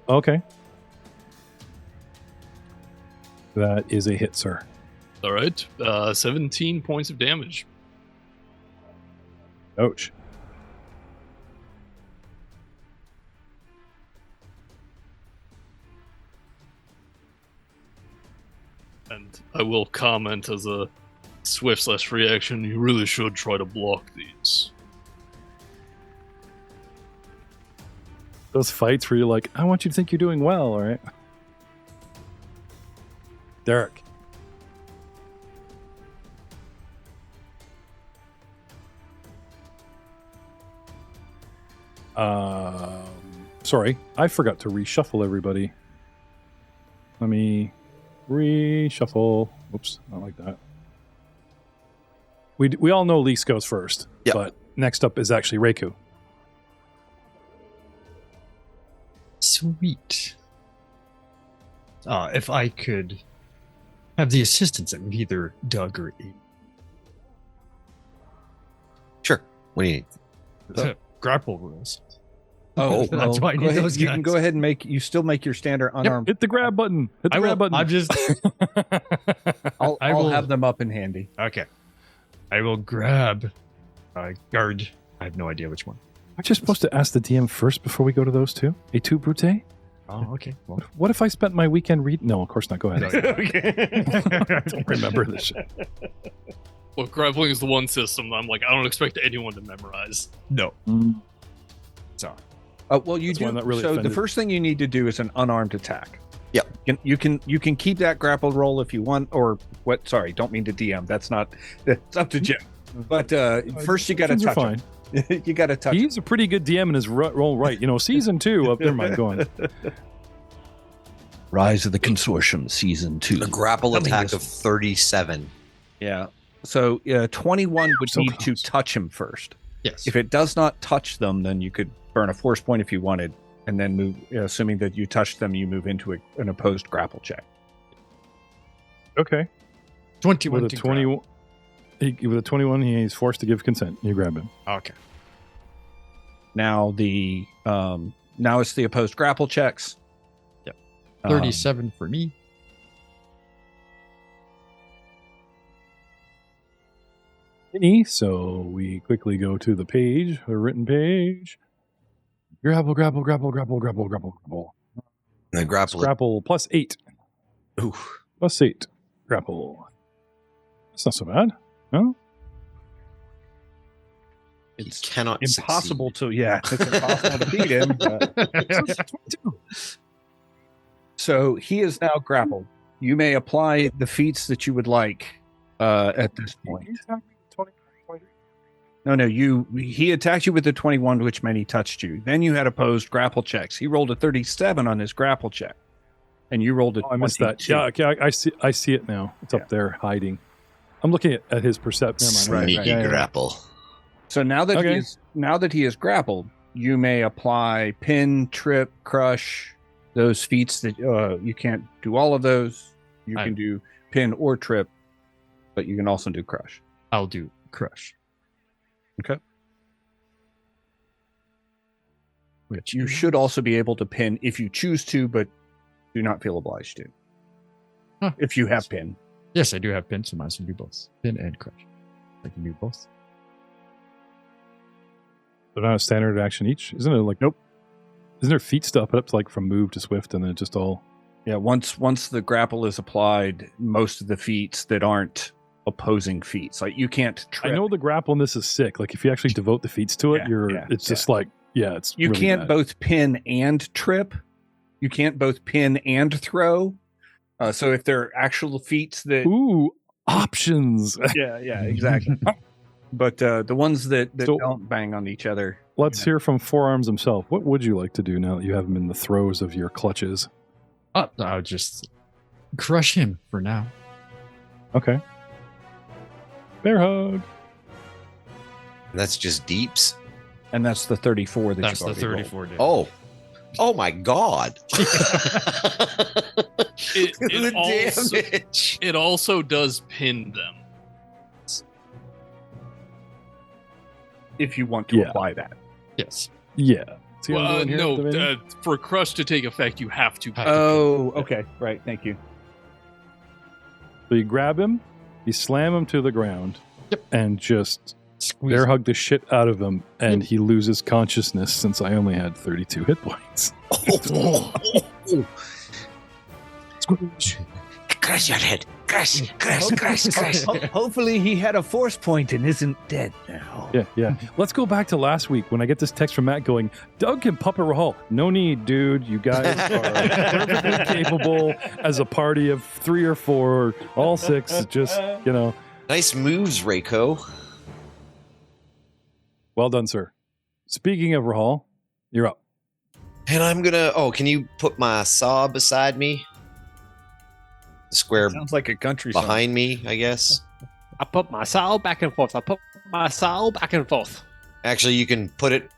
Okay. That is a hit, sir. All right. 17 points of damage. Ouch. And I will comment as a swift/free action, you really should try to block these. Those fights where you're like, I want you to think you're doing well, all right? Derek. Sorry, I forgot to reshuffle everybody. Let me reshuffle. Oops, not like that. We all know Lise goes first, Yep. but next up is actually Reiku. Sweet. If I could have the assistance of either Doug or Aiden. Sure. What do you need? Grapple rules. Oh, That's why I go need ahead. those You guys. can go ahead and make your standard unarmed. Hit the grab button. Hit the I will. grab button. I'm just I'll I will- have them up and handy. okay. I will grab guard. I have no idea which one. Aren't you supposed to ask the DM first before we go to those two? Et tu, Brute? Oh, okay. Well, What if I spent my weekend read? No, of course not. Go ahead. I don't remember this shit. Well, grappling is the one system that I'm like, I don't expect anyone to memorize. no. So Well, you That's why I'm do. not really So the offended. first thing you need to do is an unarmed attack. Yep. You can keep that grapple roll if you want, or what? Sorry, don't mean to DM. That's up to Jim. But first you got to Things are touch fine. him. You got to touch. He's a pretty good DM in his roll right. You know, season 2. Never mind, go on. Rise of the Consortium, Season 2. A grapple Tell me attack this. of 37. Yeah. So 21 would So need to close. touch him first. yes. If it does not touch them, then you could burn a force point if you wanted, and then move. Assuming that you touch them, you move into an opposed grapple check. Okay. 21 With a to 21, with a 21, he's forced to give consent. You grab him. grab. Okay. Now now it's the opposed grapple checks. Yep. Um, 37 for me. So we quickly go to the page, the written page. Grapple, grapple, grapple, grapple, grapple, grapple, grapple. The grapple. Grapple plus 8. Ooh. Plus 8. Grapple. That's not so bad. No? It's cannot impossible succeed. it's impossible to beat him. So he is now grappled. You may apply the feats that you would like at this point. No, he attacked you with the 21, which meant he touched you. Then you had opposed grapple checks. He rolled a 37 on his grapple check, and you rolled a Oh, I missed that. 22. Yeah, okay, I see it now. It's up there hiding. I'm looking at his perception. Sneaky grapple. So now that Okay. he is grappled, you may apply pin, trip, crush, those feats that you can't do all of those. You can do pin or trip, but you can also do crush. I'll do crush. Okay. Which You should also be able to pin if you choose to, but do not feel obliged to. Huh. If you have pin. Yes, I do have pin, so I can do both. Pin and crush. I can do both. They're not a standard action each, isn't it? Like Nope. Isn't there feat stuff up to like from move to swift, and then just all? Yeah, once the grapple is applied, most of the feats that aren't opposing feats, like you can't trip. I know the grapple in this is sick. Like if you actually devote the feats to it, it's just like it's. You really can't bad. both pin and trip. You can't both pin and throw. So if there are actual feats that Ooh, options. yeah, exactly. But the ones that So- don't bang on each other. Let's hear from Forearms himself. What would you like to do now that you have him in the throes of your clutches? I'll just crush him for now. Okay. Bear hug. That's just deeps. And that's the 34 that That's you've the already 34 damage. Oh my God. It The also, damage. it also does pin them. if you want to Yeah. apply that. Yes. Yeah. See what I'm doing here, no, Dominion? for crush to take effect, you have to. Oh, okay. Right. Thank you. So you grab him, you slam him to the ground, and just Squeeze. bear hug the shit out of him, and he loses consciousness since I only had 32 hit points. Crush your head. Crush. Hopefully he had a force point and isn't dead now. Yeah. Let's go back to last week when I get this text from Matt going, Doug can puppet Rahal. No need, dude. You guys are perfectly capable as a party of 3 or 4, all 6. Just, Nice moves, Reiko. Well done, sir. Speaking of Rahal, you're up. And I'm gonna. Oh, can you put my saw beside me? The square Sounds like a country song. behind me, I guess. I put my sail back and forth. Actually, you can put it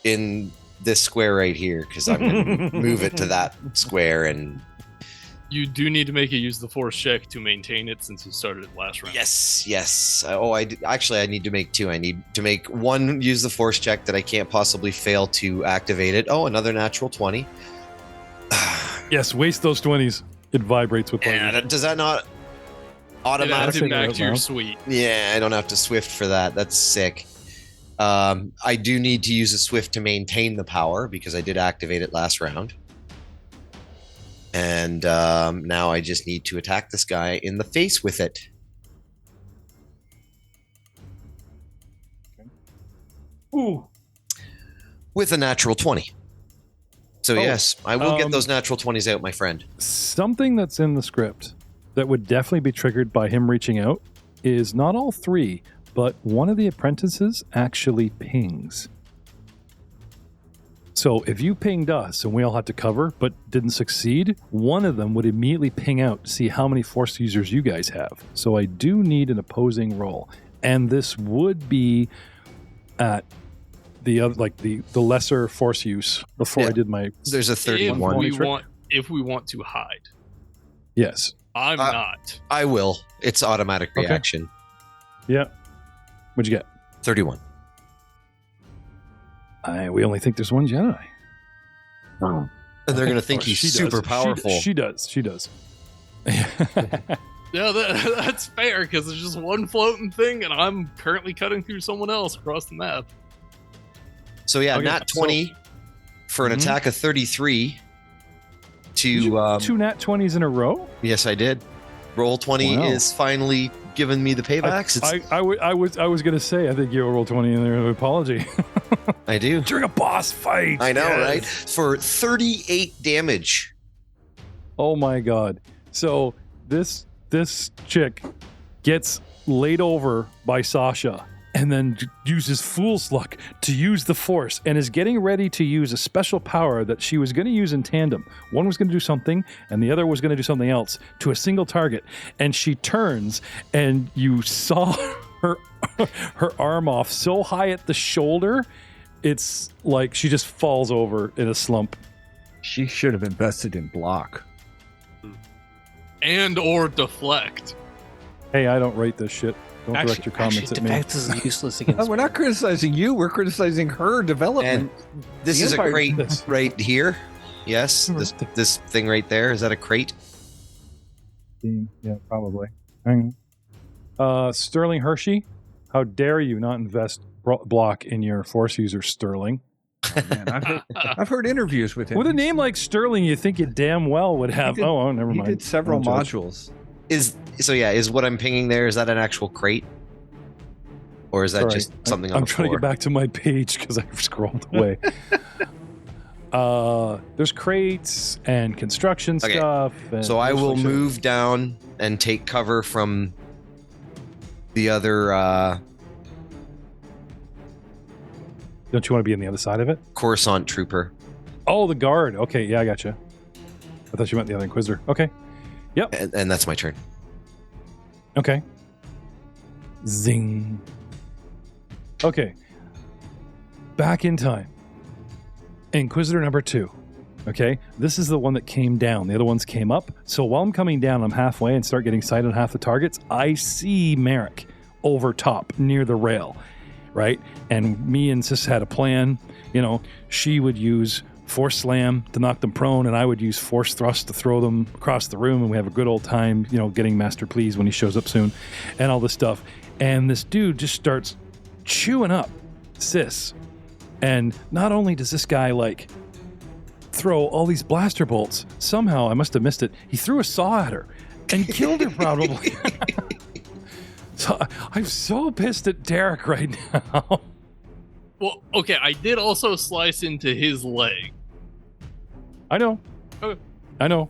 in this square right here because I'm gonna move it to that square. And You do need to make a use the force check to maintain it since you started it last round. yes. I need to make 2. I need to make 1 use the force check that I can't possibly fail to activate it. Oh, another natural 20. Yes, waste those 20s. It vibrates with pleasure. Yeah, does that not It adds automatically? it back out to your loud. suite. Yeah, I don't have to swift for that. That's sick. I do need to use a swift to maintain the power because I did activate it last round. And now I just need to attack this guy in the face with it. Ooh. With a natural 20. So yes, I will get those natural 20s out, my friend. Something that's in the script that would definitely be triggered by him reaching out is not all 3, but one of the apprentices actually pings. So if you pinged us and we all had to cover but didn't succeed, one of them would immediately ping out to see how many force users you guys have. So I do need an opposing roll. And this would be at the other, like the lesser force use before I did my. There's a 31. If we want to hide. Yes. I'm not. I will. It's automatic Okay. reaction. Yeah. What'd you get? 31. We only think there's one Jedi. And they're going to think Or he's she does. super powerful. She does. Yeah, that's fair because it's just one floating thing, and I'm currently cutting through someone else across the map. So yeah, Okay, nat 20 for an attack of 33 to 2 nat 20s in a row? yes, I did. Roll 20 Wow. is finally giving me the paybacks. I was going to say, I think you roll 20 in there. An apology. I do. During a boss fight. I know, Yes. right? For 38 damage. Oh my god. So this chick gets laid over by Sasha and then uses Fool's Luck to use the Force and is getting ready to use a special power that she was going to use in tandem. One was going to do something and the other was going to do something else to a single target. And she turns and you saw her arm off so high at the shoulder, it's like she just falls over in a slump. She should have invested in block. And or deflect. Hey, I don't rate this shit. Don't direct your comments at me. Defense is useless against. We're not criticizing you. We're criticizing her development. And this The is a Empire crate did this. right here. Yes, this thing right there. Is that a crate? Yeah, probably. Hang on. Sterling Hershey, how dare you not invest block in your Force user, Sterling? Man, I've heard interviews with him. With a name like Sterling, you think you damn well would have. did- Never He mind. did several Don't judge. modules. Is what I'm pinging there? Is that an actual crate, or is that Sorry. just something on I'm the trying floor? to get back to my page because I scrolled away. There's crates and construction Okay. stuff. And So I there's will like shit. move down and take cover from the other Don't you want to be on the other side of it? Coruscant trooper. Oh, the guard. Okay, yeah, I gotcha. I thought you meant the other Inquisitor. Okay. And that's my turn. Okay. Zing. Okay. Back in time. Inquisitor number 2. Okay. This is the one that came down. The other ones came up. So while I'm coming down, I'm halfway and start getting sight on half the targets. I see Merrick over top near the rail. Right. And me and Sis had a plan she would use force slam to knock them prone, and I would use force thrust to throw them across the room, and we have a good old time, getting Master Please when he shows up soon, and all this stuff. And this dude just starts chewing up Sis. And not only does this guy, throw all these blaster bolts, somehow, I must have missed it, he threw a saw at her and killed her probably. So I'm so pissed at Derek right now. Well, okay, I did also slice into his leg. I know. Okay. I know.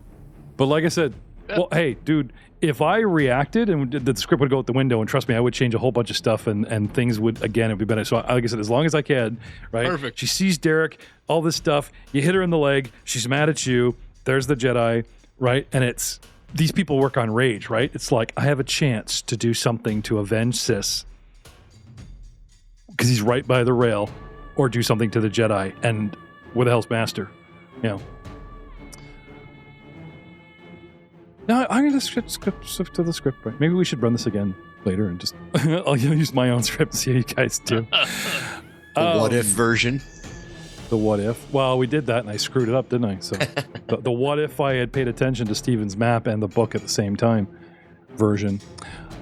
But like I said, well, hey, dude, if I reacted and the script would go out the window, and trust me, I would change a whole bunch of stuff and things would, again, it would be better. So like I said, as long as I can, right? Perfect. She sees Derek, all this stuff, you hit her in the leg, she's mad at you, there's the Jedi, right? And it's, these people work on rage, right? It's like, I have a chance to do something to avenge Sis because he's right by the rail, or do something to the Jedi, and where the hell's Master? No, I'm going to skip to the script. Right? Maybe we should run this again later and just I'll use my own script to see how you guys do. The what if version. The what if. Well, we did that and I screwed it up, didn't I? So the what if I had paid attention to Steven's map and the book at the same time version.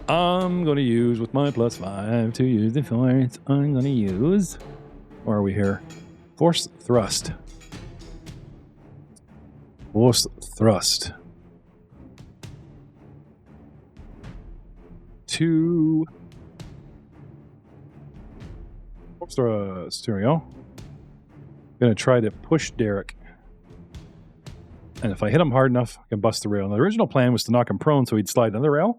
I'm going to use with my +5 to use the force. I'm going to use, where are we here? Force thrust. Force thrust. 2 force thrust. Here we go. I'm going to try to push Derek. And if I hit him hard enough, I can bust the rail. And the original plan was to knock him prone so he'd slide on the rail.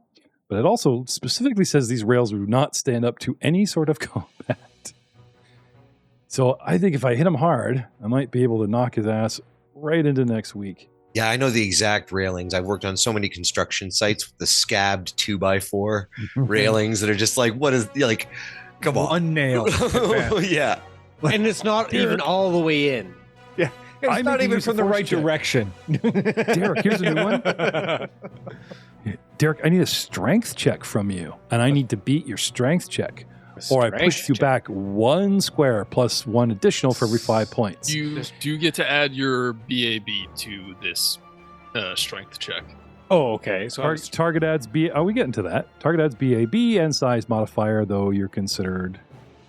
But it also specifically says these rails do not stand up to any sort of combat. So I think if I hit him hard, I might be able to knock his ass right into next week. Yeah, I know the exact railings. I've worked on so many construction sites with the scabbed 2x4 railings that are just like, what is, like, come on. One nail. Yeah. And it's not even all the way in. Yeah. It's not even from the right direction. Derek, here's a new one. Derek, I need a strength check from you, and I need to beat your strength check. Or I push you back 1 square plus 1 additional for every 5 points. You do get to add your BAB to this strength check. Oh, okay. So target adds B. Are we getting to that? Target adds BAB and size modifier, though you're considered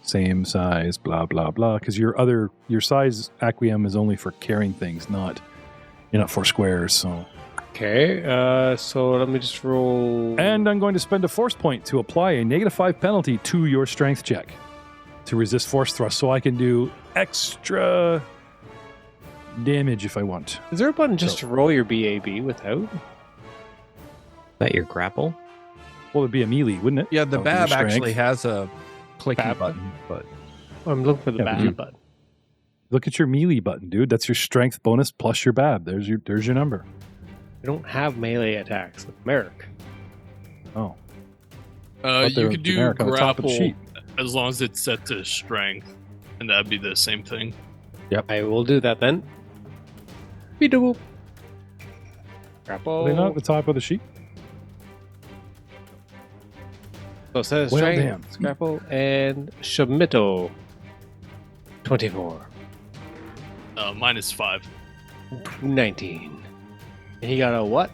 same size, blah blah blah. Because your size acquiesce is only for carrying things, not for squares. So. Okay, so let me just roll. And I'm going to spend a force point to apply a -5 penalty to your strength check to resist force thrust, so I can do extra damage if I want. Is there a button just to roll your BAB without? Is that your grapple? Well, it'd be a melee, wouldn't it? Yeah, the Your BAB strength. actually has a clicky BAB button, but I'm looking for the BAB button. Look at your melee button, dude. That's your strength bonus plus your BAB. There's your number. I don't have melee attacks with Merrick. Oh. You could do on the top of the grapple sheet. as long as it's set to strength, and that'd be the same thing. Yep. I will do that then. Beat-a-boop. Grapple. Are they not at the top of the sheet? So it says Well, strength, damn. grapple, and Shimito. 24. -5. 19. And he got a what?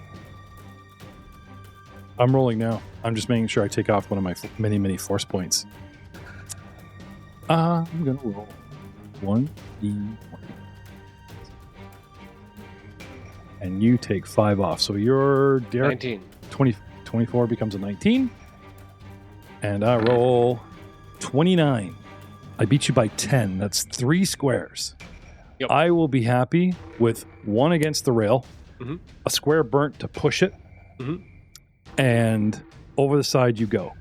I'm rolling now. I'm just making sure I take off one of my many force points. I'm going to roll 1d1. And you take 5 off. So your Derek 19. 24 becomes a 19. And I roll 29. I beat you by 10. That's 3 squares. Yep. I will be happy with 1 against the rail. Mm-hmm. A square burnt to push it, and over the side you go.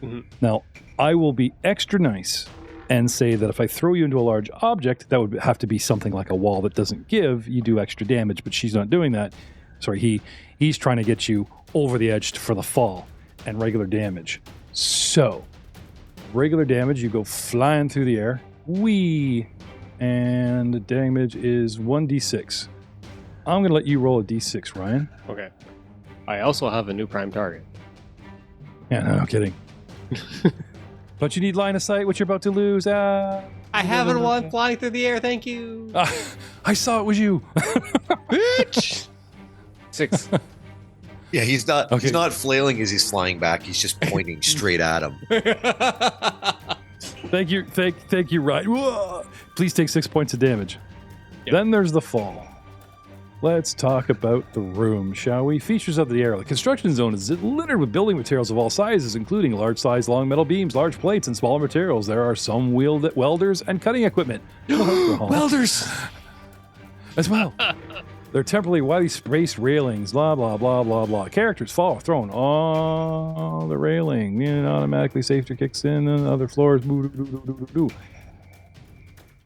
Mm-hmm. Now, I will be extra nice and say that if I throw you into a large object, that would have to be something like a wall that doesn't give. You do extra damage, but she's not doing that. Sorry, he's trying to get you over the edge for the fall and regular damage. So, regular damage, you go flying through the air. And the damage is 1d6. I'm going to let you roll a d6, Ryan. Okay. I also have a new prime target. Yeah, no kidding. But you need line of sight, which you're about to lose. I haven't one flying through the air. Thank you. I saw it was you. Bitch. 6. Yeah, he's not flailing as he's flying back. He's just pointing straight at him. Thank you, Ryan. Whoa. Please take 6 points of damage. Yep. Then there's the fall. Let's talk about the room, shall we? Features of the area. The construction zone is littered with building materials of all sizes, including large-sized long metal beams, large plates, and smaller materials. There are some welders and cutting equipment. Welders! As well. They're temporarily widely spaced railings, blah, blah, blah, blah, blah. Characters fall, thrown on the railing. Automatically safety kicks in, and other floors.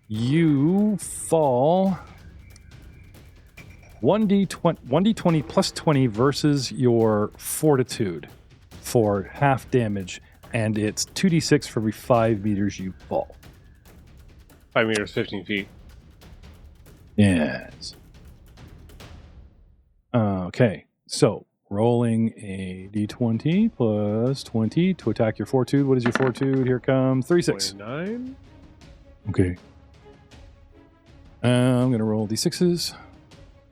You fall 1d20 plus 20 versus your fortitude for half damage, and it's 2d6 for every 5 meters you fall. 5 meters, 15 feet. Yes. Okay, so rolling a d20 plus 20 to attack your fortitude. What is your fortitude? Here comes 3-6. 29. Okay. I'm going to roll d6s.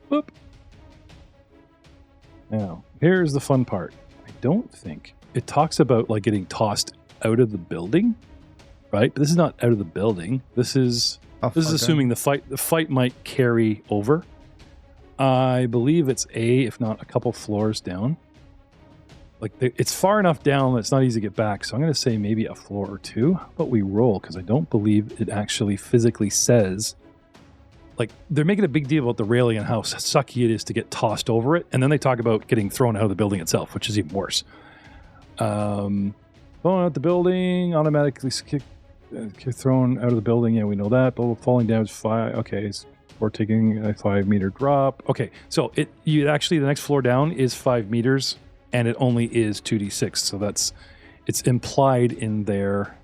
Whoop. Now, here's the fun part. I don't think it talks about like getting tossed out of the building, right? But this is not out of the building. This is assuming the fight might carry over. I believe it's if not a couple floors down. Like it's far enough down that it's not easy to get back. So I'm going to say maybe a floor or two, but we roll because I don't believe it actually physically says. Like they're making a big deal about the railing and how sucky it is to get tossed over it, and then they talk about getting thrown out of the building itself, which is even worse. Falling out the building, automatically thrown out of the building. Yeah, we know that. But falling down is 5. Okay, or taking a 5 meter drop. Okay, so the next floor down is 5 meters, and it only is 2d6. So it's implied in their.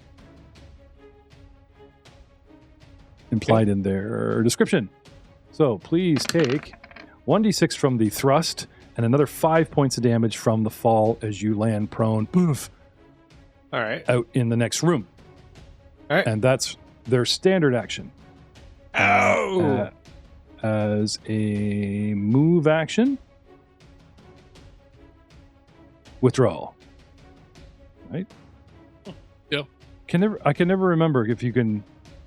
In their description. So please take 1d6 from the thrust and another 5 points of damage from the fall as you land prone, poof, All right. out in the next room. All right. And that's their standard action. Ow! As a move action, withdrawal. Right? Yeah. I can never remember if you can.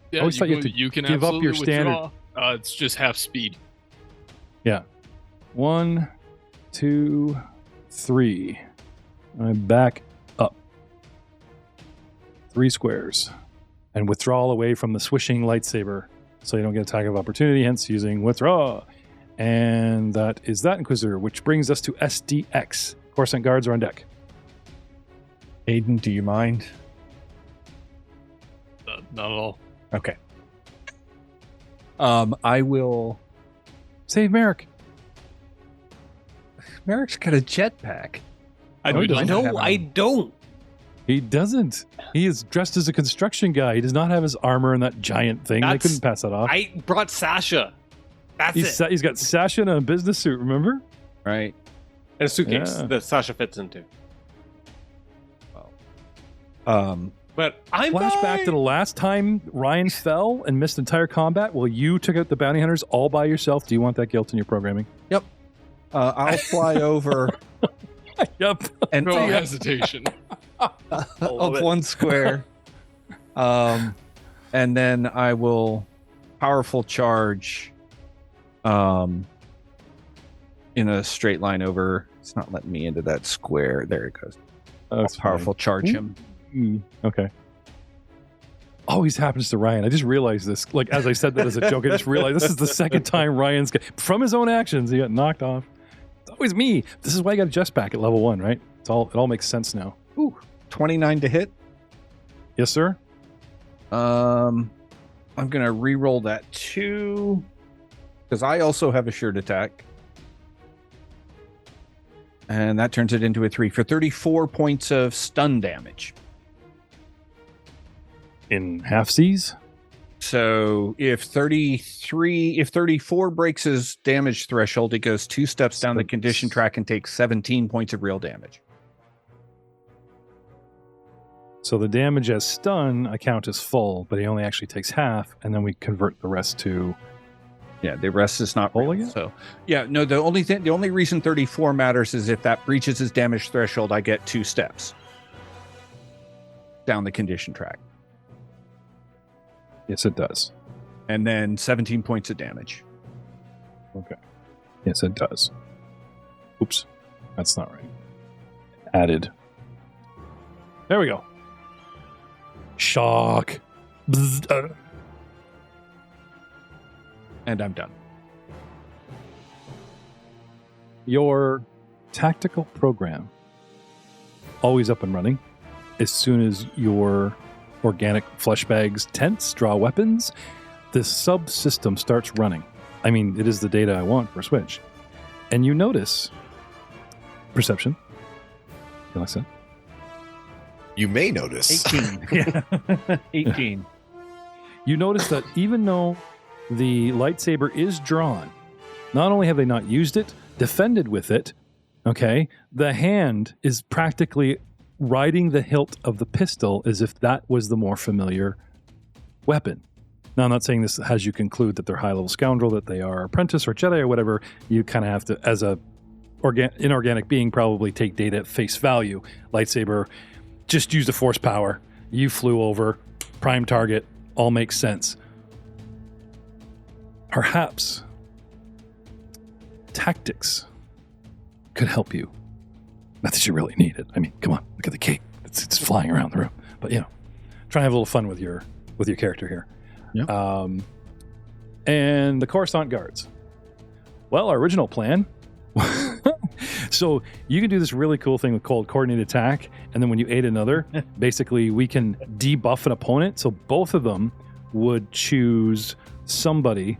Yeah, I always thought you can give up your standard. Withdraw. It's just half speed. Yeah. 1, 2, 3. I'm back up. 3 squares. And withdrawal away from the swishing lightsaber so you don't get attack of opportunity, hence using withdraw. And that is that, Inquisitor, which brings us to SDX. Coruscant guards are on deck. Aiden, do you mind? Not at all. Okay. I will Save Merrick. Merrick's got a jetpack. I don't. He doesn't. He is dressed as a construction guy. He does not have his armor and that giant thing. They couldn't pass that off. I brought Sasha. That's it. He's got Sasha in a business suit, remember? Right. And a suitcase Yeah. that Sasha fits into. But I'm Flashback to the last time Ryan fell and missed entire combat while you took out the bounty hunters all by yourself. Do you want that guilt in your programming? Yep. I'll fly over Yep. and No hesitation. of 1 square. And then I will powerful charge in a straight line over. It's not letting me into that square. There it goes. I'll powerful charge him. Okay. Always happens to Ryan. I just realized this. Like, as I said that as a joke, I just realized this is the second time Ryan's from his own actions, he got knocked off. It's always me. This is why I got a just back at level 1, right? It all makes sense now. Ooh, 29 to hit. Yes, sir. I'm gonna re-roll that 2 because I also have a shirt attack, and that turns it into a 3 for 34 points of stun damage. In half C's? So if 34 breaks his damage threshold, it goes 2 steps down the condition track and takes 17 points of real damage. So the damage as stun I count as full, but he only actually takes half, and then we convert the rest to. Yeah, the rest is not rolling real. So, yeah, no. The only reason 34 matters is if that breaches his damage threshold, I get 2 steps down the condition track. Yes, it does. And then 17 points of damage. Okay. Yes, it does. Oops, that's not right. Added. There we go. Shock. Bzz, And I'm done. Your tactical program, always up and running. As soon as your organic flesh bags tents draw weapons, this subsystem starts running. I mean, it is the data I want for Switch. And you notice perception. Alexa. You may notice 18. Yeah. 18. You notice that even though the lightsaber is drawn, not only have they not used it, defended with it, okay, the hand is practically riding the hilt of the pistol as if that was the more familiar weapon. Now, I'm not saying this has you conclude that they're high-level scoundrel, that they are apprentice or Jedi or whatever. You kind of have to, as a inorganic being, probably take data at face value. Lightsaber, just use the force power. You flew over, prime target, all makes sense. Perhaps tactics could help you. Not that you really need it. I mean, come on, look at the cape. It's flying around the room. But, try and have a little fun with your character here. Yep. And the Coruscant guards. Well, our original plan. So you can do this really cool thing called coordinated attack, and then when you aid another, basically we can debuff an opponent. So both of them would choose somebody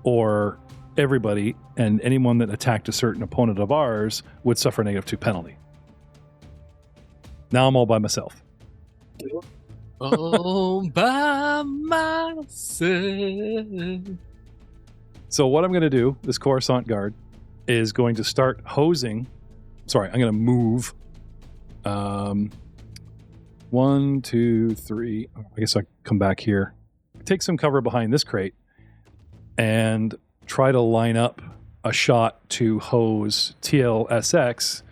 or everybody, and anyone that attacked a certain opponent of ours would suffer a -2 penalty. Now I'm all by myself. All by myself. So what I'm going to do, this Coruscant guard, is going to start hosing. Sorry, I'm going to move. 1, 2, 3. I guess I come back here. Take some cover behind this crate and try to line up a shot to hose TLSX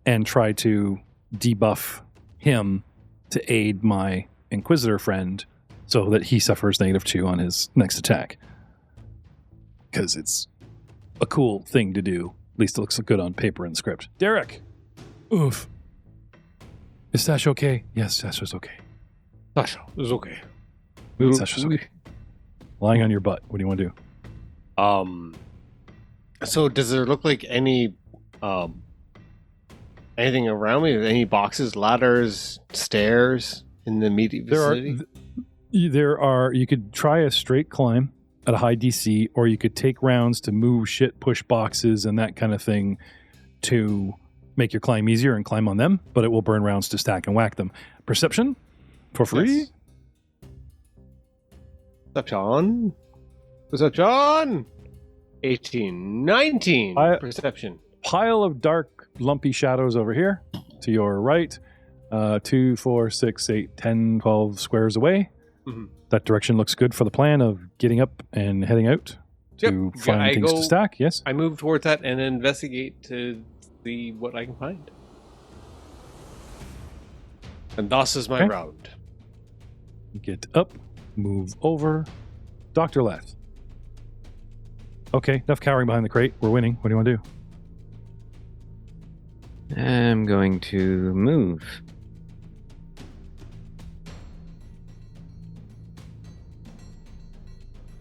and try to debuff him to aid my Inquisitor friend so that he suffers -2 on his next attack. Because it's a cool thing to do. At least it looks good on paper and script. Derek! Oof. Is Sash okay? Yes, Sasha's okay. Sasha is okay. Sasha's okay. Lying on your butt. What do you want to do? So does there look like any anything around me? Any boxes, ladders, stairs in the immediate vicinity? There are. You could try a straight climb at a high DC, or you could take rounds to move shit, push boxes, and that kind of thing to make your climb easier and climb on them, but it will burn rounds to stack and whack them. Perception? For free? Yes. Perception? 18, 19. Perception. Pile of dark, lumpy shadows over here to your right. 2, 4, 6, 8, 10, 12 squares away. Mm-hmm. That direction looks good for the plan of getting up and heading out to find things to stack. Yes? I move towards that and investigate to see what I can find. And thus is my round. Get up, move over. Dr. Left. Okay, enough cowering behind the crate. We're winning. What do you want to do? I'm going to move.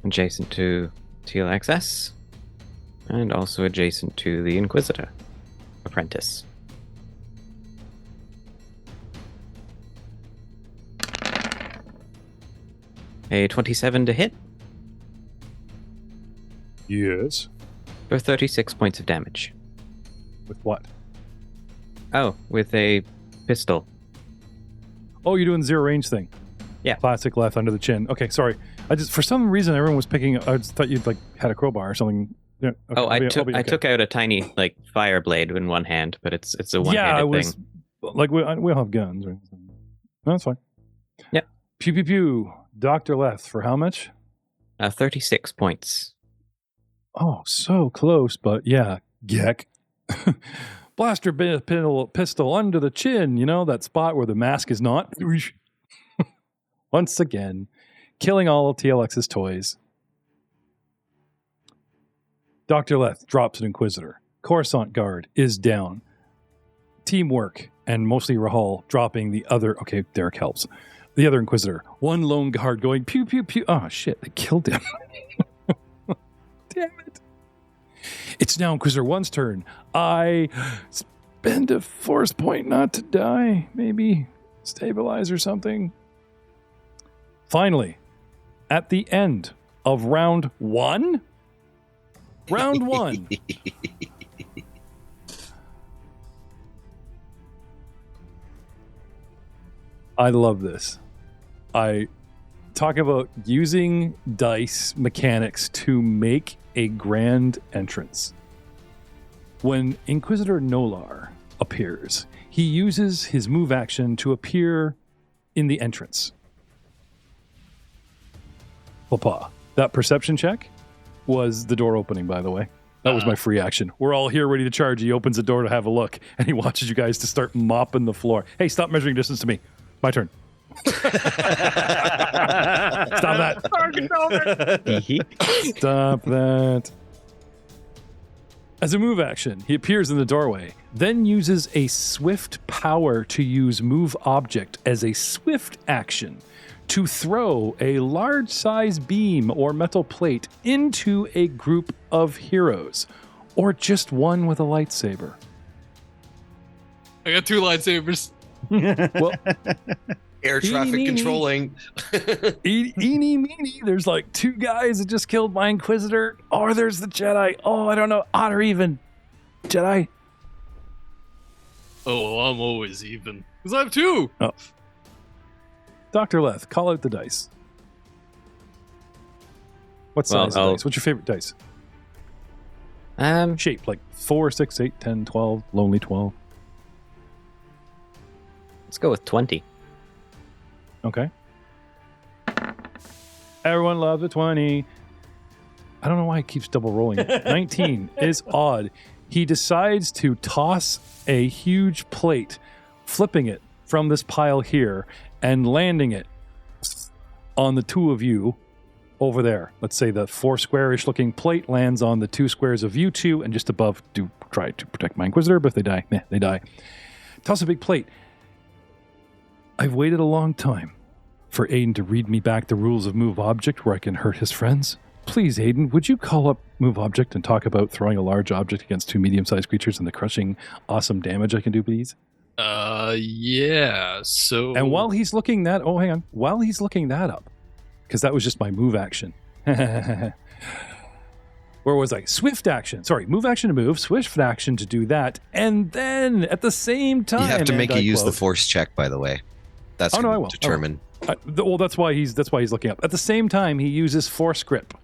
Adjacent to TLXS, and also adjacent to the Inquisitor apprentice. A 27 to hit. Yes. For 36 points of damage. With what? Oh, with a pistol. Oh, you're doing zero range thing. Yeah. Classic left under the chin. Okay, sorry. I just, for some reason, everyone was picking. I just thought you'd had a crowbar or something. Yeah, okay, I took out a tiny fire blade in one hand, but it's a one-handed thing. Like we all have guns. Right? No, that's fine. Yeah. Pew pew pew. Dr. Leth for how much? 36 points. Oh, so close, but yeah, Geck. Blaster pistol under the chin, that spot where the mask is not. Once again, killing all of TLX's toys. Dr. Leth drops an Inquisitor. Coruscant Guard is down. Teamwork, and mostly Rahal dropping the other. Okay, Derek helps. The other Inquisitor. One lone guard going pew pew pew. Oh shit, they killed him. Damn it. It's now Inquisitor 1's turn. I spend a force point not to die. Maybe stabilize or something. Finally, at the end of round 1. Round 1. I love this. I talk about using dice mechanics to make a grand entrance. When Inquisitor Nolar appears, he uses his move action to appear in the entrance. Papa, that perception check was the door opening, by the way. That was my free action. We're all here ready to charge. He opens the door to have a look, and he watches you guys to start mopping the floor. Hey, stop measuring distance to me. My turn. Stop that. Stop that. As a move action, he appears in the doorway, then uses a swift power to use move object as a swift action to throw a large size beam or metal plate into a group of heroes, or just one with a lightsaber. I got 2 lightsabers. Well, Air traffic controlling. Eeny meeny, there's like 2 guys that just killed my Inquisitor, or there's the Jedi. Oh, I don't know, odd or even. Jedi. Oh, I'm always even. Because I have 2. Oh. Dr. Leth, call out the dice. What size of dice? What's your favorite dice? Shape, like 4, 6, 8, 10, 12, lonely 12. Let's go with 20. Okay. Everyone loves a 20. I don't know why it keeps double rolling. 19 is odd. He decides to toss a huge plate, flipping it from this pile here and landing it on the 2 of you over there. Let's say the 4 square-ish looking plate lands on the 2 squares of you 2, and just above, do try to protect my Inquisitor, but if they die, they die. Toss a big plate. I've waited a long time for Aiden to read me back the rules of move object where I can hurt his friends. Please, Aiden, would you call up move object and talk about throwing a large object against 2 medium-sized creatures and the crushing awesome damage I can do, please? Yeah, so... And while he's looking that... Oh, hang on. While he's looking that up, because that was just my move action. Where was I? Swift action. Sorry, move action to move, swift action to do that, and then at the same time... You have to make you use the force check, by the way. That's I will determine. Well, that's why he's looking up. At the same time, he uses force grip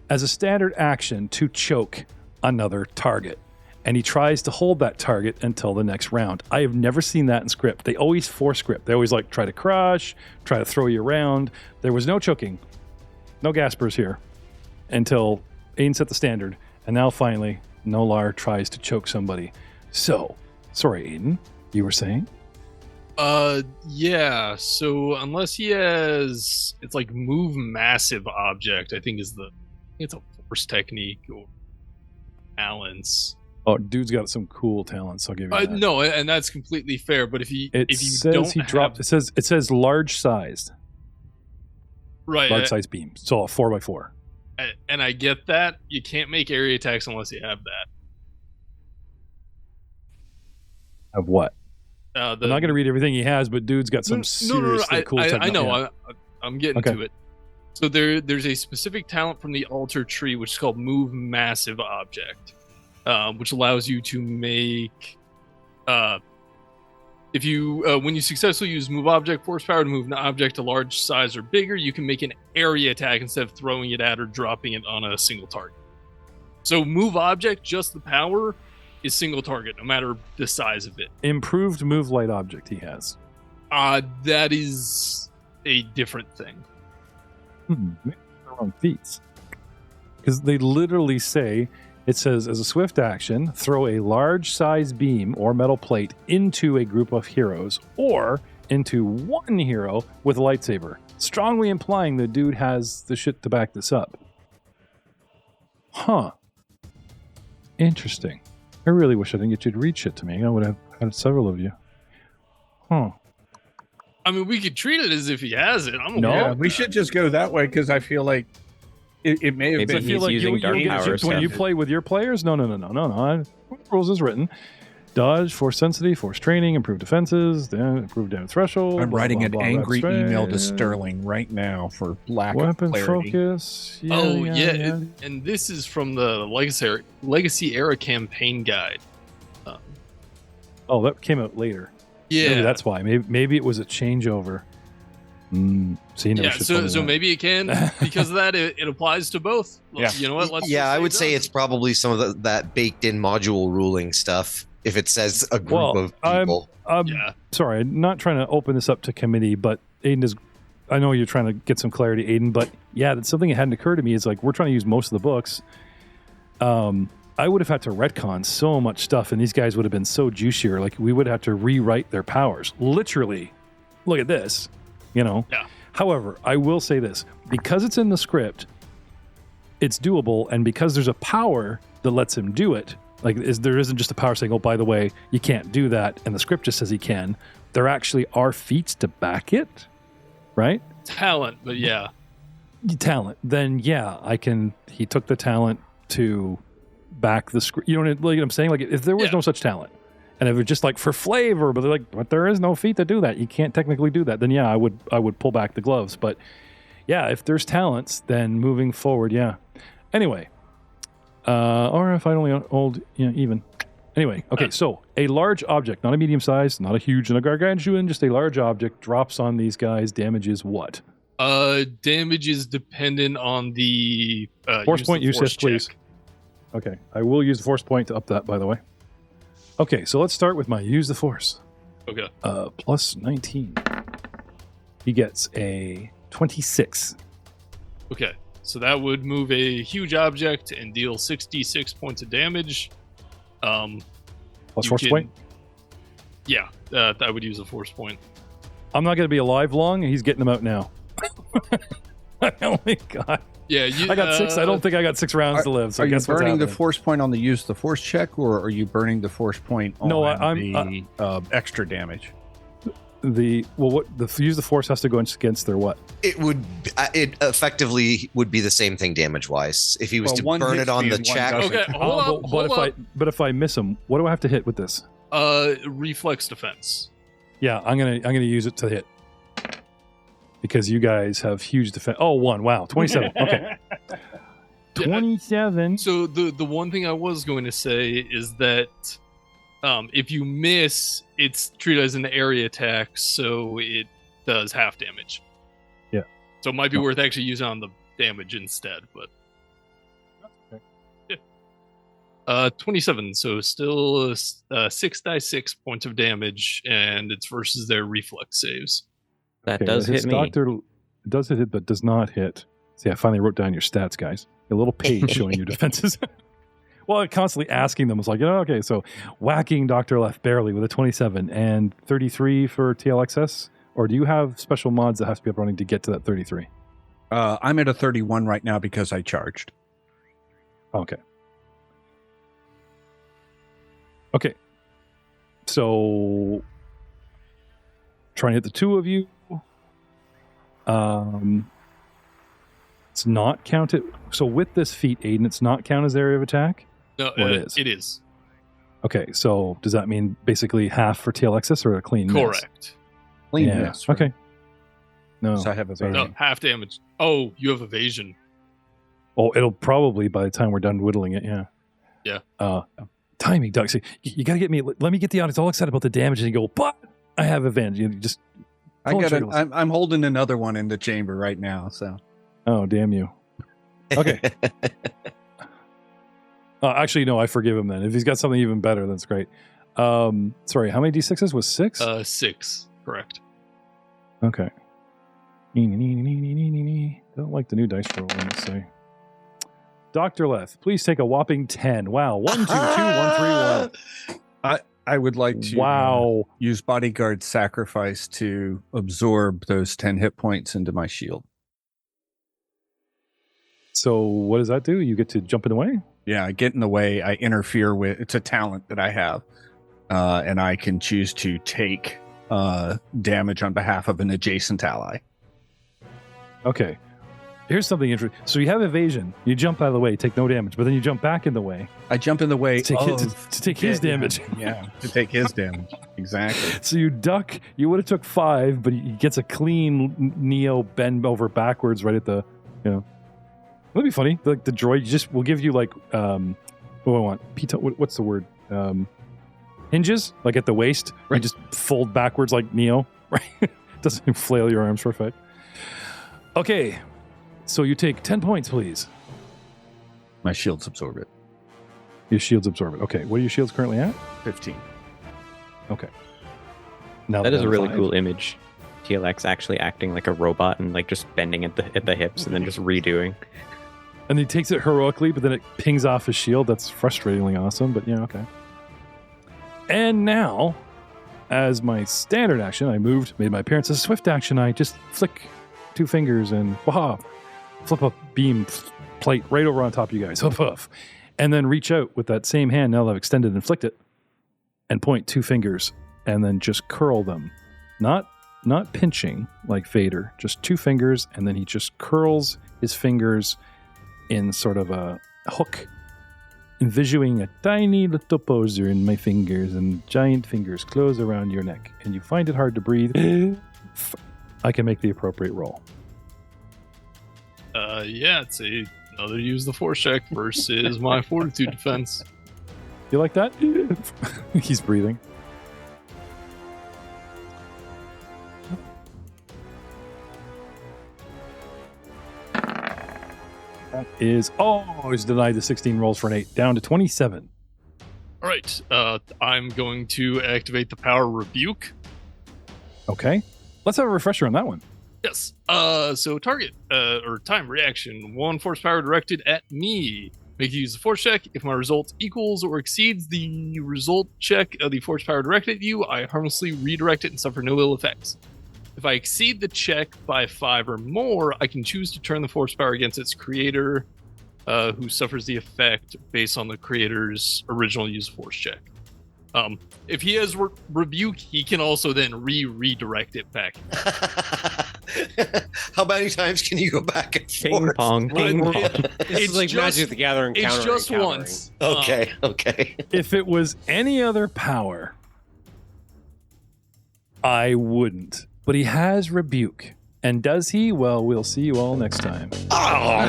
as a standard action to choke another target, and he tries to hold that target until the next round. I have never seen that in script. They always force grip. They always try to crush, try to throw you around. There was no choking, no gaspers here until Aiden set the standard, and now finally Nolar tries to choke somebody. So, sorry, Aiden, you were saying? Yeah, so unless he has, it's like move massive object, I think it's a force technique or balance. Oh, dude's got some cool talents, I'll give you that. No, and that's completely fair, but if you it says large sized. Right. Large size beam. So a 4x4. And I get that. You can't make area attacks unless you have that. Of what? I'm not going to read everything he has, but dude's got some seriously cool technology. I know. I'm getting to it. So there's a specific talent from the altar tree, which is called Move Massive Object, which allows you to make... if you when you successfully use Move Object Force Power to move an object to large size or bigger, you can make an area attack instead of throwing it at or dropping it on a single target. So Move Object, just the power... is single target, no matter the size of it. Improved move light object he has. That is a different thing. Maybe they're wrong feats. Because they literally say, it says, as a swift action, throw a large size beam or metal plate into a group of heroes or into one hero with a lightsaber, strongly implying the dude has the shit to back this up. Huh. Interesting. I really wish I didn't get you to read shit to me. I would have had several of you. Huh. I mean, we could treat it as if he has it. I'm No, okay. we should just go that way because I feel like it may have Maybe been. he's I feel like using dark power when you stuff. play with your players. No. Rules is written. Dodge, force sensitivity, force training, improve defenses, improve damage threshold. I'm writing an angry email to Sterling. Sterling right now for lack Weapon of clarity. focus. Yeah. And this is from the Legacy Era campaign guide. Oh, that came out later. Yeah, Maybe that's why. Maybe it was a changeover. See, no, yeah. So maybe it can because of that. It applies to both. Yeah. You know what? Let's just I would it say does. it's probably some of that baked in module ruling stuff. If it says a group of people. Yeah. Sorry, I'm not trying to open this up to committee, but Aiden is. I know you're trying to get some clarity, Aiden, but yeah, that's something that hadn't occurred to me. Is like we're trying to use most of the books. I would have had to retcon so much stuff, and these guys would have been so juicier. Like we would have to rewrite their powers, literally. Look at this, Yeah. However, I will say this: because it's in the script, it's doable, and because there's a power that lets him do it. Like there isn't just a power saying, "Oh, by the way, you can't do that," and the script just says he can. There actually are feats to back it, right? Talent, but yeah. Talent. Then yeah, I can. He took the talent to back the script. You know what I'm saying? Like if there was no such talent, and if it was just like for flavor, but they're like, but there is no feat to do that. You can't technically do that. Then yeah, I would pull back the gloves. But yeah, if there's talents, then moving forward, yeah. Anyway. Or if I only hold, even. Anyway, okay, so a large object, not a medium size, not a huge and a gargantuan, just a large object drops on these guys. Damages what? Damage is dependent on the force point use, yes, please. Okay, I will use the force point to up that, by the way. Okay, so let's start with my use the force. Okay. Plus 19. He gets a 26. Okay. So that would move a huge object and deal 66 points of damage. Plus force point? Yeah, I would use a force point. I'm not going to be alive long, and he's getting them out now. Oh my god. Yeah, I got 6. I don't think I got 6 rounds to live. So are I you guess what's burning the happening. force point on the use the force check, or are you burning the force point on the extra damage? What the use the force has to go against their what? It effectively would be the same thing damage wise. If he was to burn it on the check. Okay, hold up. But if I miss him, what do I have to hit with this? Reflex defense. Yeah, I'm gonna use it to hit because you guys have huge defense. Oh, 1. Wow, 27. Okay, 27. So the one thing I was going to say is that if you miss, it's treated as an area attack, so it does half damage. Yeah. So it might be worth actually using on the damage instead, but. Yeah. 27, so still 6 die 6 points of damage, and it's versus their reflex saves. That does hit me. It does hit, but does not hit. See, I finally wrote down your stats, guys. A little page showing your defenses. Well, constantly asking them was like, okay, so whacking Dr. Left barely with a 27 and 33 for TLXS? Or do you have special mods that have to be up running to get to that 33? I'm at a 31 right now because I charged. Okay. Okay. So, trying to hit the 2 of you. It's not counted. So with this feat, Aiden, it's not count as area of attack? No, it is. Okay, so does that mean basically half for TLXS or a clean miss? Correct. Clean Yeah. miss, right? Okay. No. So I have evasion. No, half damage. Oh, you have evasion. Oh, it'll probably by the time we're done whittling it, yeah. Yeah. Timing, Doug. See, you got to get me. Let me get the audience all excited about the damage, and you go, but I have advantage. You just. I'm holding another one in the chamber right now. So. Oh, damn you. Okay. Actually, no, I forgive him then. If he's got something even better, that's great. Sorry, how many D6s was 6? 6, correct. Okay. Don't like the new dice roll, let's say. Dr. Leth, please take a whopping 10. Wow. 1, 2, 2, 1, 3, 1. I would like to use Bodyguard Sacrifice to absorb those 10 hit points into my shield. So what does that do? You get to jump in the way? Yeah, I get in the way. I interfere with... It's a talent that I have. And I can choose to take damage on behalf of an adjacent ally. Okay. Here's something interesting. So you have evasion. You jump out of the way, take no damage, but then you jump back in the way. I jump in the way to take his damage. Yeah, to take his damage. Exactly. So you duck. You would have took 5, but he gets a clean Neo bend over backwards right at the, That'd be funny. Like the droid will give you like, what do I want? What's the word? Hinges, like at the waist. Right. You just fold backwards like Neo, right? Doesn't flail your arms for a fight. Okay. So you take 10 points, please. My shields absorb it. Your shields absorb it. Okay. What are your shields currently at? 15. Okay. Now that is a really cool image. TLX actually acting like a robot and like just bending at the hips and then just redoing. And he takes it heroically, but then it pings off his shield. That's frustratingly awesome, but yeah, okay. And now, as my standard action, I made my appearance. As a swift action, I just flick 2 fingers and flip a beam plate right over on top of you guys. And then reach out with that same hand, now that I've extended and flicked it, and point 2 fingers, and then just curl them. Not pinching like Vader, just 2 fingers, and then he just curls his fingers in sort of a hook, envisioning a tiny little poser in my fingers, and giant fingers close around your neck, and you find it hard to breathe. I can make the appropriate roll. It's another use the force check versus my fortitude defense. You like that? He's breathing. That is, he's denied the 16 rolls for an 8, down to 27. All right, I'm going to activate the power rebuke. Okay, let's have a refresher on that one. Yes. So target or time reaction, 1 force power directed at me. Make you use the force check. If my result equals or exceeds the result check of the force power directed at you, I harmlessly redirect it and suffer no ill effects. If I exceed the check by 5 or more, I can choose to turn the force power against its creator, who suffers the effect based on the creator's original use of force check. If he has rebuke, he can also then redirect it back. How many times can you go back and ping forth? Pong. It's like Magic the Gathering. It's just once. Okay. If it was any other power, I wouldn't. But he has rebuke. And does he? Well, we'll see you all next time. Oh!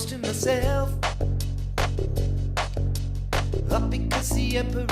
To myself up because the emperor